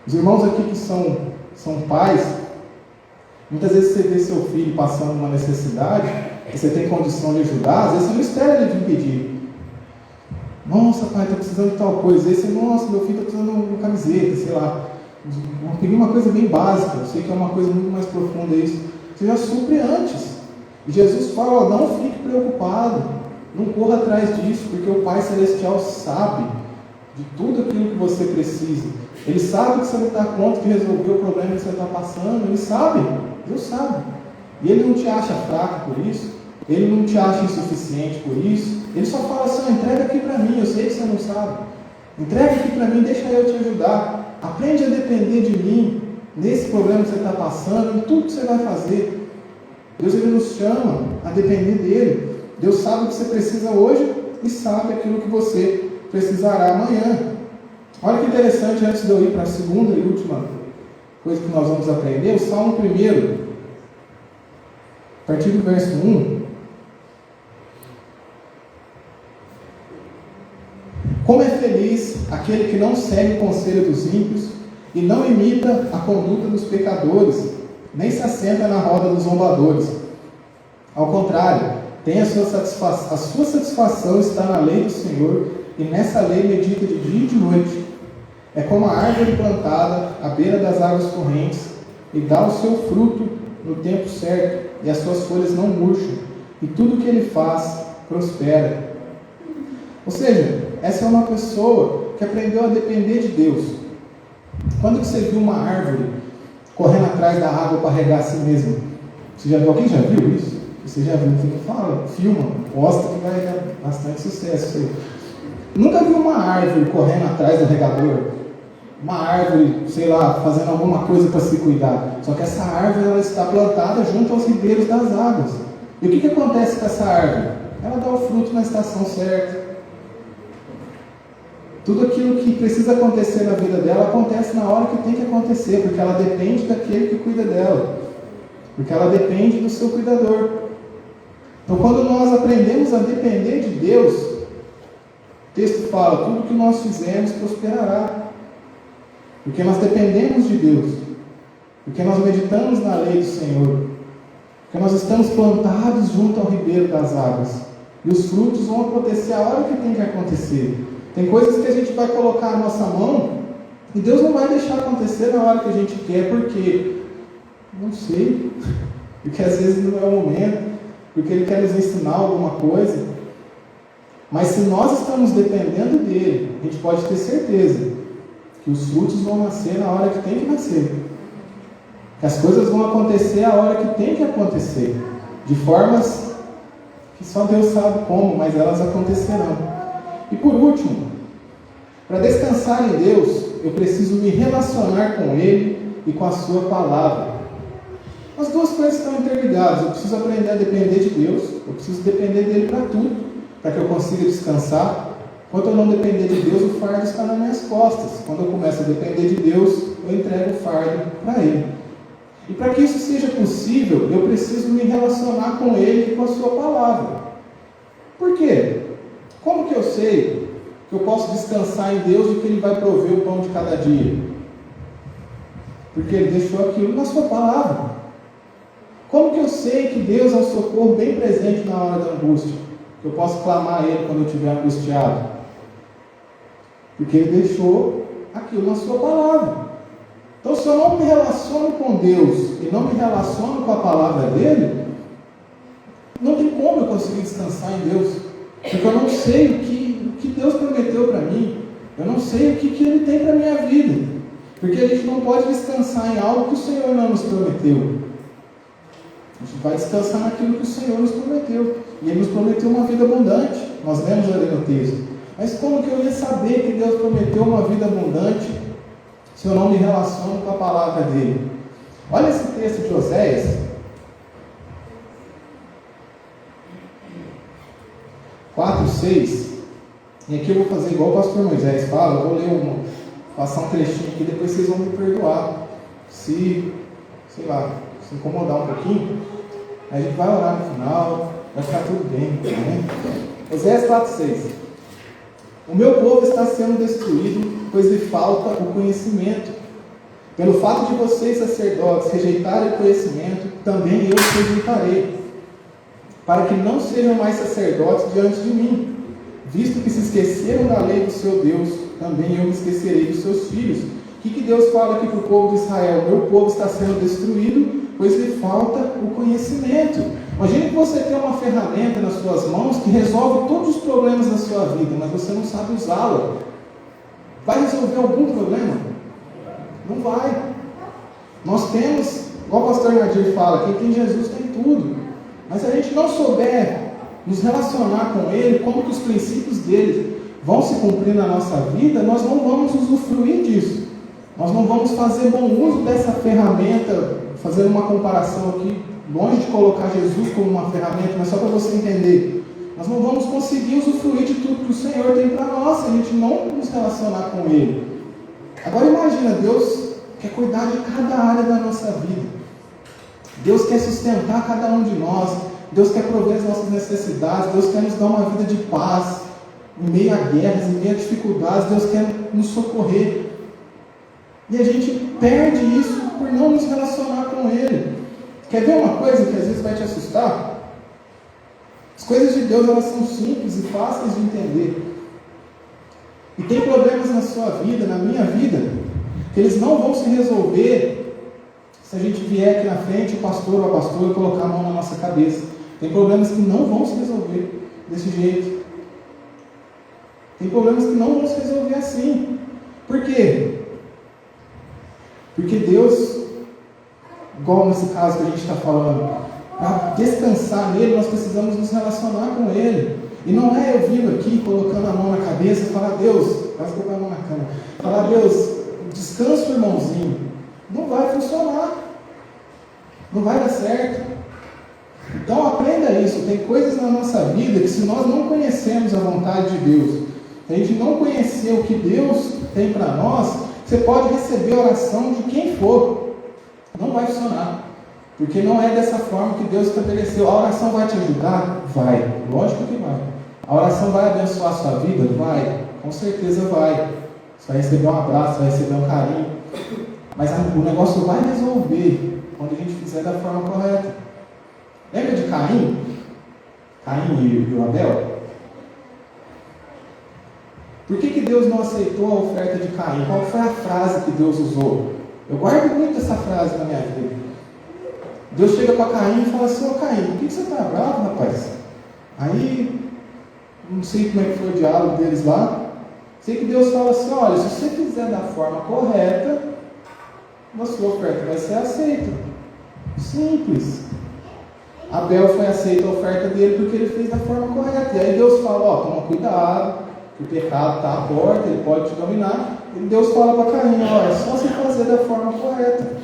[SPEAKER 1] Os irmãos aqui que são pais, muitas vezes você vê seu filho passando uma necessidade, e você tem condição de ajudar, às vezes você não espera ele vir pedir. Nossa, pai, estou precisando de tal coisa. Aí você, nossa, meu filho está precisando de uma camiseta, sei lá. Vou pedir uma coisa bem básica, eu sei que é uma coisa muito mais profunda isso. Você já supre antes. E Jesus fala, não fique preocupado, não corra atrás disso, porque o Pai Celestial sabe de tudo aquilo que você precisa. Ele sabe que você não está pronto de resolver o problema que você está passando, ele sabe, Deus sabe. E ele não te acha fraco por isso, Ele não te acha insuficiente por isso. Ele só fala assim: entrega aqui para mim, eu sei que você não sabe. Entrega aqui para mim, deixa eu te ajudar. Aprende a depender de mim, nesse problema que você está passando, em tudo que você vai fazer. Deus, Ele nos chama a depender dEle. Deus sabe o que você precisa hoje e sabe aquilo que você precisará amanhã. Olha que interessante, antes de eu ir para a segunda e última coisa que nós vamos aprender, o Salmo 1, a partir do verso 1. Como é feliz aquele que não segue o conselho dos ímpios e não imita a conduta dos pecadores, nem se assenta na roda dos zombadores. Ao contrário, a sua satisfação está na lei do Senhor, e nessa lei medita de dia e de noite. É como a árvore plantada à beira das águas correntes, e dá o seu fruto no tempo certo, e as suas folhas não murcham, e tudo que ele faz prospera. Ou seja, essa é uma pessoa que aprendeu a depender de Deus. Quando você viu uma árvore correndo atrás da água para regar a si mesma? Alguém já viu isso? Você já viu? Fala, filma, posta que vai dar bastante sucesso. Aí. Nunca viu uma árvore correndo atrás do regador? Uma árvore, sei lá, fazendo alguma coisa para se cuidar. Só que essa árvore ela está plantada junto aos ribeiros das águas. E o que acontece com essa árvore? Ela dá o fruto na estação certa. Tudo aquilo que precisa acontecer na vida dela acontece na hora que tem que acontecer, porque ela depende daquele que cuida dela, porque ela depende do seu cuidador. Então, quando nós aprendemos a depender de Deus, o texto fala: tudo que nós fizermos prosperará, porque nós dependemos de Deus, porque nós meditamos na lei do Senhor, porque nós estamos plantados junto ao ribeiro das águas, e os frutos vão acontecer a hora que tem que acontecer. Tem coisas que a gente vai colocar na nossa mão e Deus não vai deixar acontecer na hora que a gente quer, porque não sei, porque às vezes não é o momento, porque Ele quer nos ensinar alguma coisa. Mas se nós estamos dependendo dEle, a gente pode ter certeza que os frutos vão nascer na hora que tem que nascer, que as coisas vão acontecer a hora que tem que acontecer, de formas que só Deus sabe como, mas elas acontecerão. E por último, para descansar em Deus, eu preciso me relacionar com Ele e com a Sua palavra. As duas coisas estão interligadas. Eu preciso aprender a depender de Deus, eu preciso depender dEle para tudo, para que eu consiga descansar. Enquanto eu não depender de Deus, o fardo está nas minhas costas. Quando eu começo a depender de Deus, eu entrego o fardo para Ele. E para que isso seja possível, eu preciso me relacionar com Ele e com a Sua palavra. Por quê? Como que eu sei que eu posso descansar em Deus e que Ele vai prover o pão de cada dia? Porque Ele deixou aquilo na Sua palavra. Como que eu sei que Deus é um socorro bem presente na hora da angústia? Que eu posso clamar a Ele quando eu estiver angustiado? Porque Ele deixou aquilo na Sua palavra. Então, se eu não me relaciono com Deus e não me relaciono com a palavra dEle, não tem como eu conseguir descansar em Deus. Porque eu não sei o que Deus prometeu para mim. Eu não sei o que Ele tem para a minha vida. Porque a gente não pode descansar em algo que o Senhor não nos prometeu. A gente vai descansar naquilo que o Senhor nos prometeu. E Ele nos prometeu uma vida abundante. Nós lemos ali no texto. Mas como que eu ia saber que Deus prometeu uma vida abundante se eu não me relaciono com a palavra dEle? Olha esse texto de Oséias 4:6, e aqui eu vou fazer igual o pastor Moisés fala, eu vou ler passar um trechinho aqui, depois vocês vão me perdoar, se incomodar um pouquinho, a gente vai orar no final, vai ficar tudo bem, né? Oséias 4:6, o meu povo está sendo destruído, pois lhe falta o conhecimento. Pelo fato de vocês, sacerdotes, rejeitarem o conhecimento, também eu os rejeitarei, para que não sejam mais sacerdotes diante de mim. Visto que se esqueceram da lei do seu Deus, também eu me esquecerei dos seus filhos. O que Deus fala aqui para o povo de Israel? O meu povo está sendo destruído, pois lhe falta o conhecimento. Imagine que você tem uma ferramenta nas suas mãos que resolve todos os problemas da sua vida, mas você não sabe usá-la. Vai resolver algum problema? Não vai. Nós temos, igual o pastor Nadir fala, quem tem Jesus tem tudo. Mas se a gente não souber nos relacionar com Ele, como que os princípios dele vão se cumprir na nossa vida, nós não vamos usufruir disso. Nós não vamos fazer bom uso dessa ferramenta, fazendo uma comparação aqui, longe de colocar Jesus como uma ferramenta, mas só para você entender. Nós não vamos conseguir usufruir de tudo que o Senhor tem para nós, se a gente não nos relacionar com Ele. Agora imagina, Deus quer cuidar de cada área da nossa vida. Deus quer sustentar cada um de nós. Deus quer prover as nossas necessidades. Deus quer nos dar uma vida de paz, em meio a guerras, em meio a dificuldades. Deus quer nos socorrer. E a gente perde isso por não nos relacionar com Ele. Quer ver uma coisa que às vezes vai te assustar? As coisas de Deus, elas são simples e fáceis de entender. E tem problemas na sua vida, na minha vida, que eles não vão se resolver se a gente vier aqui na frente, o pastor ou a pastora, colocar a mão na nossa cabeça. Tem problemas que não vão se resolver desse jeito. Tem problemas que não vão se resolver assim. Por quê? Porque Deus, igual nesse caso que a gente está falando, para descansar nele, nós precisamos nos relacionar com Ele. E não é eu vindo aqui, colocando a mão na cabeça e falar, Deus, quase colocar a mão na cama, falar, Deus, descansa o irmãozinho. Não vai funcionar. Não vai dar certo. Então aprenda isso. Tem coisas na nossa vida que, se nós não conhecemos a vontade de Deus, se a gente não conhecer o que Deus tem para nós, você pode receber a oração de quem for. Não vai funcionar. Porque não é dessa forma que Deus estabeleceu. A oração vai te ajudar? Vai. Lógico que vai. A oração vai abençoar a sua vida? Vai. Com certeza vai. Você vai receber um abraço, vai receber um carinho. Mas o negócio vai resolver quando a gente fizer da forma correta. Lembra de Caim? Caim e o Abel? Por que Deus não aceitou a oferta de Caim? Qual foi a frase que Deus usou? Eu guardo muito essa frase na minha vida. Deus chega para Caim e fala assim, ô Caim, por que você está bravo, rapaz? Aí, não sei como é que foi o diálogo deles lá. Sei que Deus fala assim, olha, se você fizer da forma correta, a sua oferta vai ser aceita. Simples. Abel foi aceita a oferta dele porque ele fez da forma correta. E aí Deus fala, ó, toma cuidado, que o pecado está à porta, ele pode te dominar. E Deus fala para Caim, ó, é só você fazer da forma correta.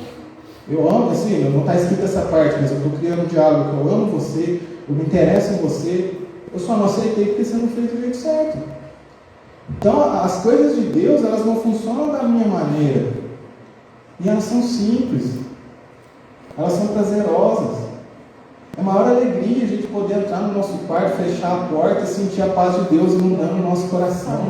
[SPEAKER 1] Eu amo, assim, não está escrito essa parte, mas eu estou criando um diálogo, que eu amo você, eu me interesso em você, eu só não aceitei porque você não fez do jeito certo. Então, as coisas de Deus, elas não funcionam da minha maneira. E elas são simples. Elas são prazerosas. É a maior alegria a gente poder entrar no nosso quarto, fechar a porta e sentir a paz de Deus inundando o nosso coração.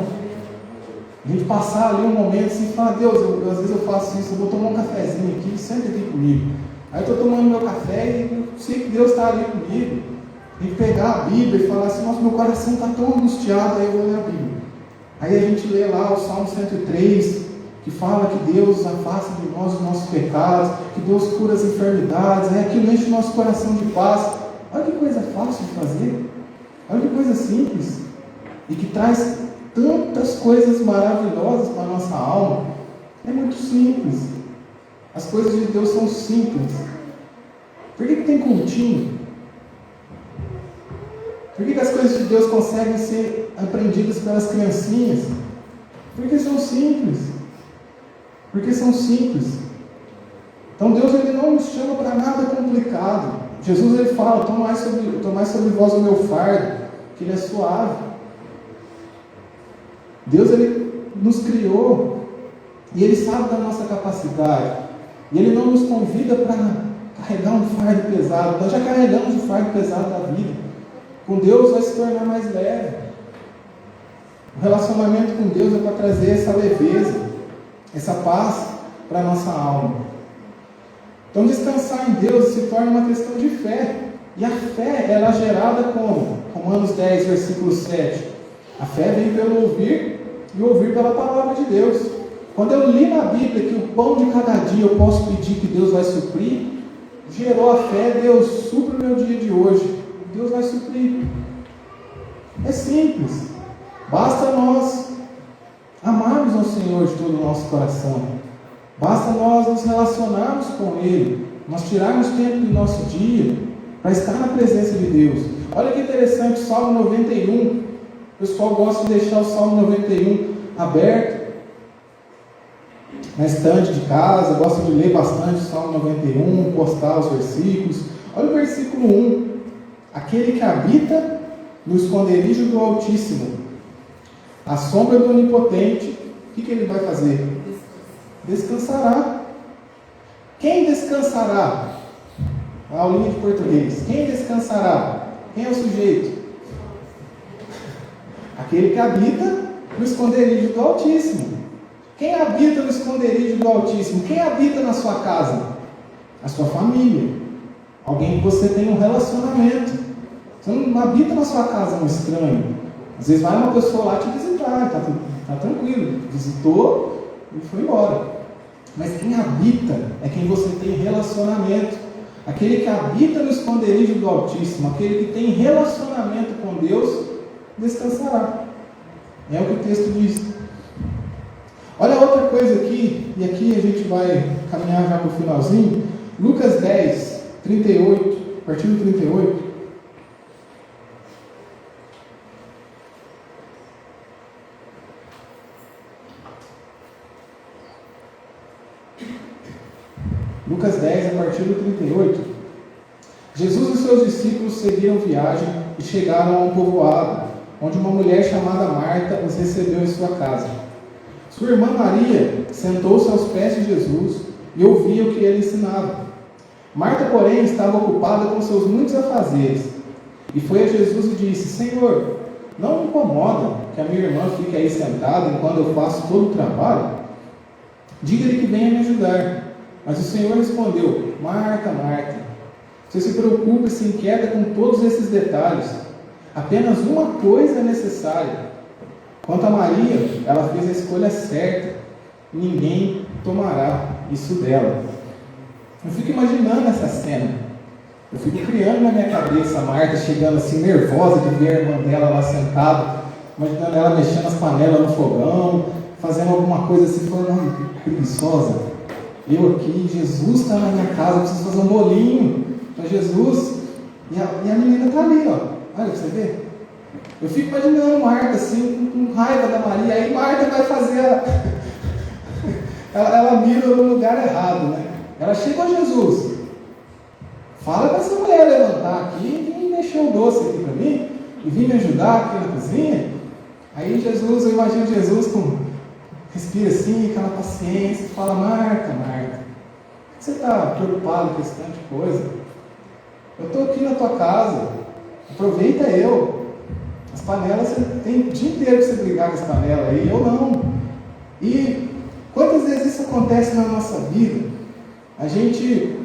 [SPEAKER 1] A gente passar ali um momento assim e falar, Deus, às vezes eu faço isso, eu vou tomar um cafezinho aqui, senta aqui comigo. Aí eu estou tomando meu café e eu sei que Deus está ali comigo. A gente pegar a Bíblia e falar assim, nossa, meu coração está tão angustiado, aí eu vou ler a Bíblia. Aí a gente lê lá o Salmo 103, que fala que Deus afasta de nós os nossos pecados, que Deus cura as enfermidades, aí aquilo enche o nosso coração de paz. Olha que coisa fácil de fazer, olha que coisa simples, e que traz tantas coisas maravilhosas para a nossa alma. É muito simples. As coisas de Deus são simples. Por que tem cultinho? Por que as coisas de Deus conseguem ser aprendidas pelas criancinhas? Porque são simples. Porque são simples. Então Deus, ele não nos chama para nada complicado. Jesus, ele fala, tomai sobre vós o meu fardo, que ele é suave. Deus, ele nos criou e ele sabe da nossa capacidade, e ele não nos convida para carregar um fardo pesado. Nós já carregamos o fardo pesado da vida. Com Deus vai se tornar mais leve. O relacionamento com Deus é para trazer essa leveza, essa paz para a nossa alma. Então descansar em Deus se torna uma questão de fé. E a fé, ela é gerada como? Romanos 10, versículo 7. A fé vem pelo ouvir e ouvir pela palavra de Deus. Quando eu li na Bíblia que o pão de cada dia eu posso pedir que Deus vai suprir, gerou a fé, Deus supre o meu dia de hoje. Deus vai suprir. É simples. Basta nós amarmos ao Senhor de todo o nosso coração. Basta nós nos relacionarmos com Ele, nós tirarmos tempo do nosso dia para estar na presença de Deus. Olha que interessante, Salmo 91. O pessoal gosta de deixar o Salmo 91 aberto na estante de casa, gosta de ler bastante o Salmo 91, postar os versículos. Olha o versículo 1. Aquele que habita no esconderijo do Altíssimo, à sombra do Onipotente, o que ele vai fazer? Descansará. Quem descansará? A aulinha de português. Quem descansará? Quem é o sujeito? Aquele que habita no esconderijo do Altíssimo. Quem habita no esconderijo do Altíssimo? Quem habita na sua casa? A sua família. Alguém que você tem um relacionamento. Você não habita na sua casa um estranho. Às vezes vai uma pessoa lá te visitar, está tranquilo. Visitou e foi embora. Mas quem habita é quem você tem relacionamento. Aquele que habita no esconderijo do Altíssimo, aquele que tem relacionamento com Deus, descansará. É o que o texto diz. Olha outra coisa aqui, e aqui a gente vai caminhar já para o finalzinho. Lucas 10, 38, a partir do 38. Lucas 10, a partir do 38. Jesus e seus discípulos seguiram viagem e chegaram a um povoado, onde uma mulher chamada Marta os recebeu em sua casa. Sua irmã Maria sentou-se aos pés de Jesus e ouvia o que ele ensinava. Marta, porém, estava ocupada com seus muitos afazeres. E foi a Jesus e disse: Senhor, não me incomoda que a minha irmã fique aí sentada enquanto eu faço todo o trabalho? Diga-lhe que venha me ajudar. Mas o Senhor respondeu: Marta, Marta, você se preocupa e se inquieta com todos esses detalhes. Apenas uma coisa é necessária. Quanto a Maria, ela fez a escolha certa. Ninguém tomará isso dela. Eu fico imaginando essa cena. Eu fico criando na minha cabeça a Marta chegando assim nervosa de ver a irmã dela lá sentada, imaginando ela mexendo as panelas no fogão, fazendo alguma coisa assim, falando: que preguiçosa. Eu aqui, Jesus está na minha casa, eu preciso fazer um bolinho para Jesus. E a menina está ali, ó. Olha pra você ver. Eu fico imaginando Marta assim, com raiva da Maria. Aí Marta vai fazer ela mira no lugar errado, né? Ela chega a Jesus. Fala para essa mulher levantar aqui e vir mexer um doce aqui para mim. E vir me ajudar aqui na cozinha. Aí Jesus, eu imagino Jesus respira assim, aquela paciência, fala: Marta, Marta, por que você está preocupado com esse tanto de coisa? Eu estou aqui na tua casa, aproveita eu. As panelas, você tem o dia inteiro para você brigar com as panelas aí, eu não. E quantas vezes isso acontece na nossa vida? A gente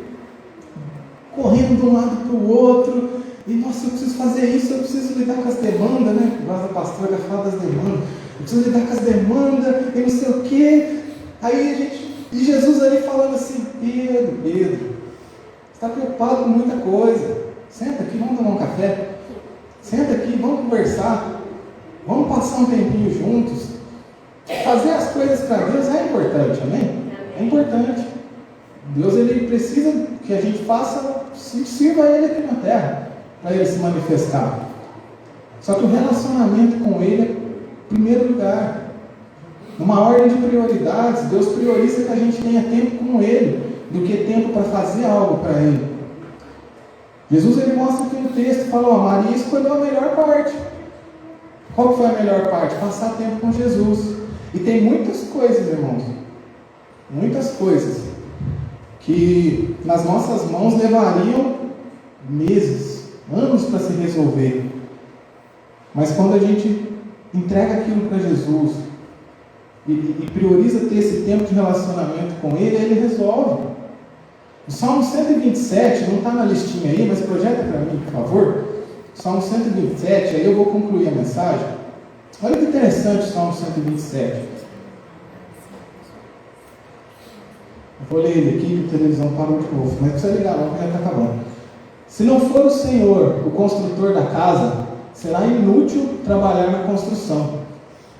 [SPEAKER 1] correndo de um lado para o outro, e nossa, eu preciso fazer isso, eu preciso lidar com as demandas, né? Igual a pastora fala das demandas. Eu preciso lidar com as demandas, e não sei o quê. Aí e Jesus ali falando assim: Pedro, você está preocupado com muita coisa. Senta aqui, vamos tomar um café. Senta aqui, vamos conversar. Vamos passar um tempinho juntos. Fazer as coisas para Deus é importante, amém? É importante. Deus, ele precisa que a gente faça, sirva a Ele aqui na terra, para Ele se manifestar. Só que o relacionamento com Ele é primeiro lugar. Numa ordem de prioridades, Deus prioriza que a gente tenha tempo com Ele, do que tempo para fazer algo para Ele. Jesus, ele mostra aqui no texto, fala: Maria escolheu a melhor parte. Qual foi a melhor parte? Passar tempo com Jesus. E tem muitas coisas, irmãos, muitas coisas que nas nossas mãos levariam meses, anos para se resolver. Mas quando a gente entrega aquilo para Jesus e prioriza ter esse tempo de relacionamento com Ele, Ele resolve. O Salmo 127, não está na listinha aí, mas projeta para mim, por favor. Salmo 127, aí eu vou concluir a mensagem. Olha que interessante o Salmo 127. Eu vou ler ele aqui, a televisão parou de novo, mas não precisa ligar não, porque já está acabando. Se não for o Senhor, o construtor da casa, será inútil trabalhar na construção.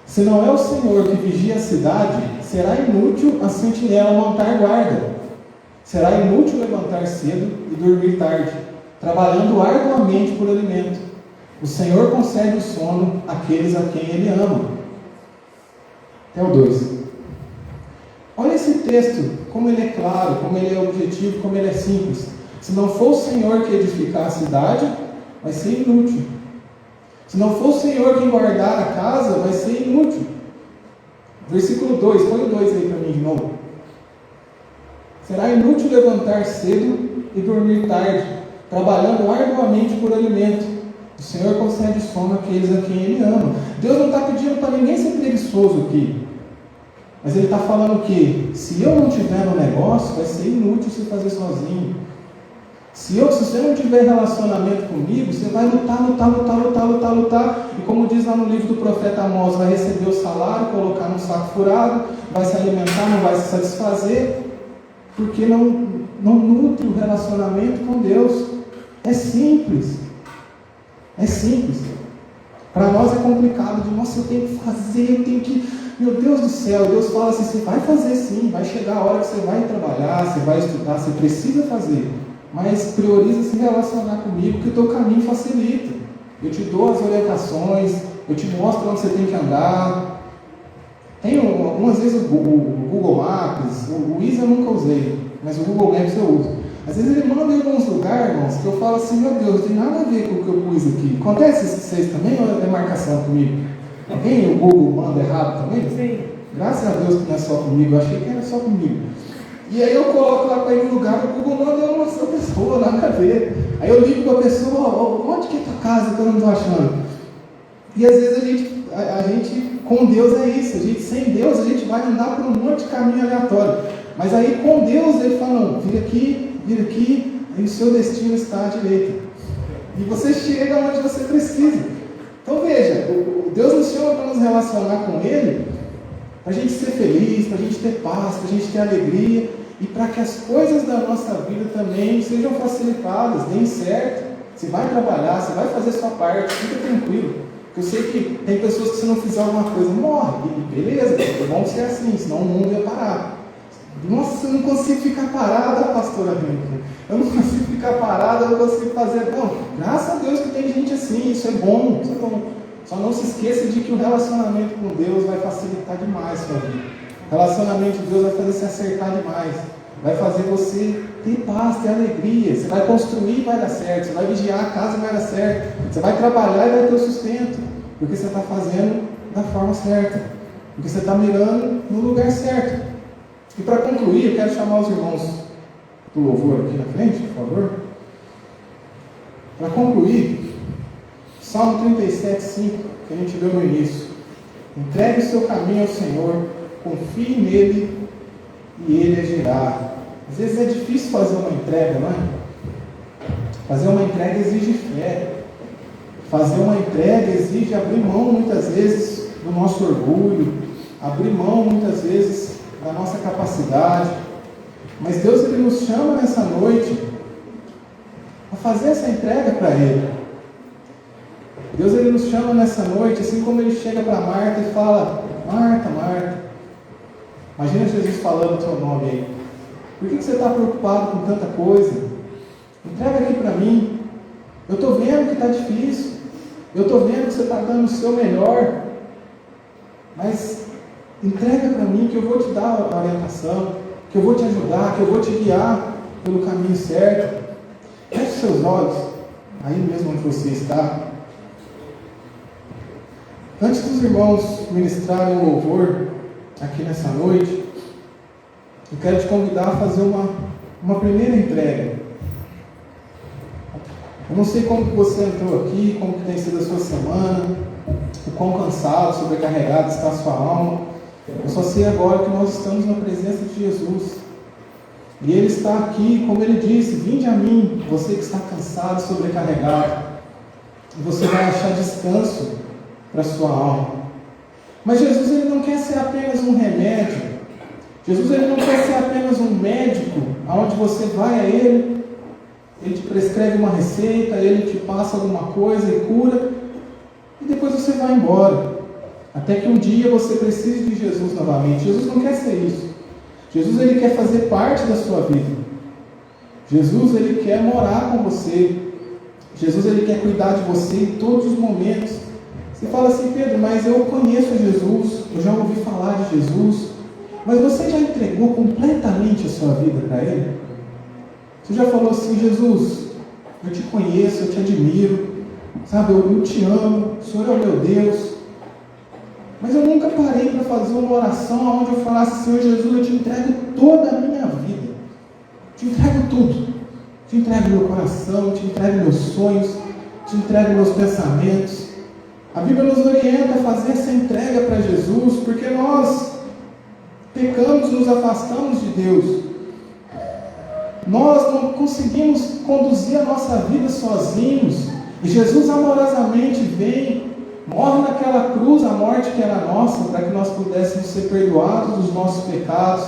[SPEAKER 1] Se não é o Senhor que vigia a cidade, será inútil a sentinela montar guarda. Será inútil levantar cedo e dormir tarde, trabalhando arduamente por alimento. O Senhor concede o sono àqueles a quem Ele ama. Até o 2. Olha esse texto, como ele é claro, como ele é objetivo, como ele é simples. Se não for o Senhor que edificar a cidade, vai ser inútil. Se não for o Senhor quem guardar a casa, vai ser inútil. Versículo 2, põe o 2 aí para mim de novo. Será inútil levantar cedo e dormir tarde, trabalhando arduamente por alimento. O Senhor concede sono àqueles a quem Ele ama. Deus não está pedindo para ninguém ser preguiçoso aqui. Mas Ele está falando que, se eu não estiver no negócio, vai ser inútil você fazer sozinho. Se você não tiver relacionamento comigo, você vai lutar. E como diz lá no livro do profeta Amós, vai receber o salário, colocar num saco furado, vai se alimentar, não vai se satisfazer, porque não nutre o relacionamento com Deus. É simples. É simples. Para nós é complicado, nossa, eu tenho que fazer, eu tenho que... Meu Deus do céu, Deus fala assim, você vai fazer sim, vai chegar a hora que você vai trabalhar, você vai estudar, você precisa fazer. Mas prioriza se relacionar comigo, que o teu caminho facilita. Eu te dou as orientações, eu te mostro onde você tem que andar. Tem algumas vezes o Google Maps, o Waze eu nunca usei, mas o Google Maps eu uso. Às vezes ele manda em alguns lugares, irmãos, que eu falo assim, meu Deus, não tem nada a ver com o que eu pus aqui. Acontece isso com vocês também ou é marcação comigo? Alguém o Google manda errado também?
[SPEAKER 2] Sim.
[SPEAKER 1] Graças a Deus que não é só comigo, eu achei que era só comigo. E aí eu coloco lá para ir no lugar, o Google manda uma outra pessoa, nada a ver. Aí eu ligo para a pessoa, onde que é tua casa que eu não estou achando? E às vezes a gente, com Deus é isso, sem Deus a gente vai andar por um monte de caminho aleatório. Mas aí com Deus ele fala, não, vira aqui, aí o seu destino está à direita. E você chega onde você precisa. Então veja, Deus nos chama para nos relacionar com Ele, para a gente ser feliz, para a gente ter paz, para a gente ter alegria, e para que as coisas da nossa vida também sejam facilitadas, deem certo. Você vai trabalhar, você vai fazer a sua parte, fica tranquilo. Porque eu sei que tem pessoas que se não fizer alguma coisa, morre, e beleza, é bom ser assim, senão o mundo ia parar. Nossa, eu não consigo ficar parada, pastora Henrique. Eu não consigo ficar parada, eu não consigo fazer. Não, graças a Deus que tem gente assim, isso é bom, isso é bom. Só não se esqueça de que o relacionamento com Deus vai facilitar demais a sua vida. O relacionamento com Deus vai fazer você acertar demais. Vai fazer você ter paz, ter alegria. Você vai construir e vai dar certo. Você vai vigiar a casa e vai dar certo. Você vai trabalhar e vai ter o sustento. Porque você está fazendo da forma certa. Porque você está mirando no lugar certo. E para concluir, eu quero chamar os irmãos do louvor aqui na frente, por favor. Para concluir, Salmo 37:5, que a gente viu no início. Entregue o seu caminho ao Senhor, confie nele e ele agirá. Às vezes é difícil fazer uma entrega, não é? Fazer uma entrega exige fé. Fazer uma entrega exige abrir mão muitas vezes do nosso orgulho, abrir mão muitas vezes da nossa capacidade. Mas Deus ele nos chama nessa noite a fazer essa entrega para Ele. Deus ele nos chama nessa noite, assim como Ele chega para Marta e fala, Marta, Marta. Imagina Jesus falando o teu nome aí. Por que você está preocupado com tanta coisa? Entrega aqui para mim. Eu estou vendo que está difícil. Eu estou vendo que você está dando o seu melhor. Mas entrega para mim que eu vou te dar a orientação, que eu vou te ajudar, que eu vou te guiar pelo caminho certo. Feche seus olhos, aí mesmo onde você está. Antes dos irmãos ministrarem o louvor aqui nessa noite, eu quero te convidar a fazer uma primeira entrega. Eu não sei como que você entrou aqui, como que tem sido a sua semana, o quão cansado, sobrecarregado está a sua alma. Eu só sei agora que nós estamos na presença de Jesus. E Ele está aqui, como Ele disse, vinde a mim, você que está cansado, sobrecarregado. E você vai achar descanso para a sua alma. Mas Jesus ele não quer ser apenas um remédio. Jesus ele não quer ser apenas um médico, aonde você vai a Ele, Ele te prescreve uma receita, Ele te passa alguma coisa e cura, e depois você vai embora. Até que um dia você precise de Jesus novamente. Jesus não quer ser isso. Jesus ele quer fazer parte da sua vida. Jesus ele quer morar com você. Jesus, Ele quer cuidar de você em todos os momentos. Você fala assim: Pedro, mas eu conheço Jesus, eu já ouvi falar de Jesus, mas você já entregou completamente a sua vida para Ele? Você já falou assim: Jesus, eu te conheço, eu te admiro, sabe, eu te amo, o Senhor é o meu Deus, mas eu nunca parei para fazer uma oração onde eu falasse: Senhor Jesus, eu te entrego toda a minha vida, te entrego tudo, te entrego meu coração, te entrego meus sonhos, te entrego meus pensamentos. A Bíblia nos orienta a fazer essa entrega para Jesus, porque nós pecamos, nos afastamos de Deus. Nós não conseguimos conduzir a nossa vida sozinhos. E Jesus amorosamente vem, morre naquela cruz, a morte que era nossa, para que nós pudéssemos ser perdoados dos nossos pecados.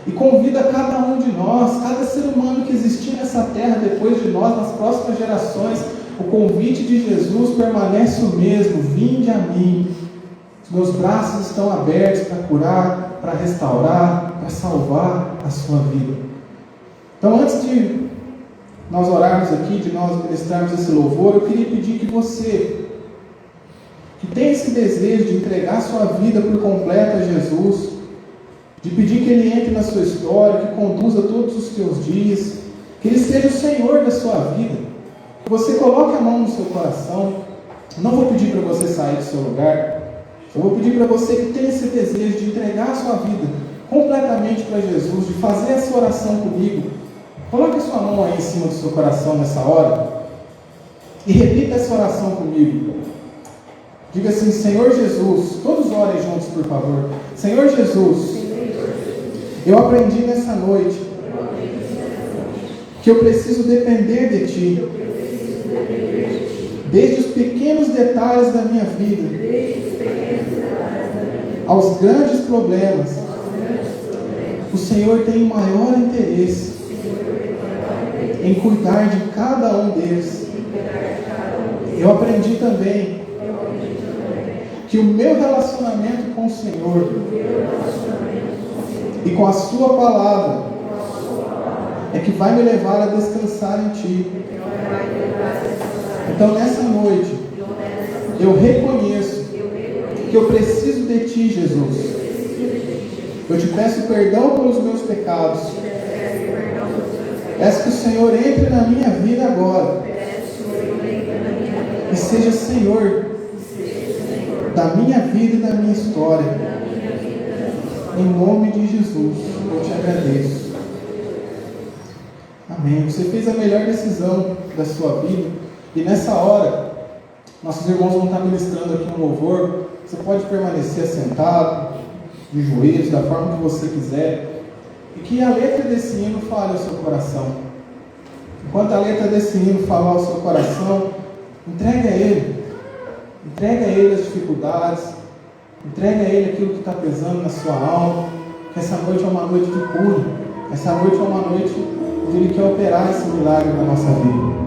[SPEAKER 1] E convida cada um de nós, cada ser humano que existir nessa terra depois de nós, nas próximas gerações, o convite de Jesus permanece o mesmo: vinde a mim. Os meus braços estão abertos para curar, para restaurar, para salvar a sua vida. Então, antes de nós orarmos aqui, de nós ministrarmos esse louvor, eu queria pedir que você, que tem esse desejo de entregar sua vida por completo a Jesus, de pedir que Ele entre na sua história, que conduza todos os teus dias, que Ele seja o Senhor da sua vida, você coloque a mão no seu coração. Não vou pedir para você sair do seu lugar, eu vou pedir para você que tem esse desejo de entregar a sua vida completamente para Jesus, de fazer essa oração comigo. Coloque a sua mão aí em cima do seu coração nessa hora e repita essa oração comigo. Diga assim: Senhor Jesus, todos orem juntos, por favor. Senhor Jesus, eu aprendi nessa noite que eu preciso depender de Ti, desde os pequenos detalhes da minha vida aos grandes problemas. O Senhor tem o maior interesse em cuidar de cada um deles. Eu aprendi também que o meu relacionamento com o Senhor e com a Sua palavra é que vai me levar a descansar em Ti. Então, nessa noite, eu reconheço que eu preciso de Ti, Jesus. Eu te peço perdão pelos meus pecados. Peço que o Senhor entre na minha vida agora e seja Senhor da minha vida e da minha história. Em nome de Jesus, eu te agradeço. Amém. Você fez a melhor decisão da sua vida. E nessa hora, nossos irmãos vão estar ministrando aqui um louvor. Você pode permanecer assentado, de joelhos, da forma que você quiser. E que a letra desse hino fale ao seu coração. Enquanto a letra desse hino falar ao seu coração, entregue a Ele. Entregue a Ele as dificuldades. Entregue a Ele aquilo que está pesando na sua alma. Que essa noite é uma noite de cura. Essa noite é uma noite onde Ele quer operar esse milagre na nossa vida.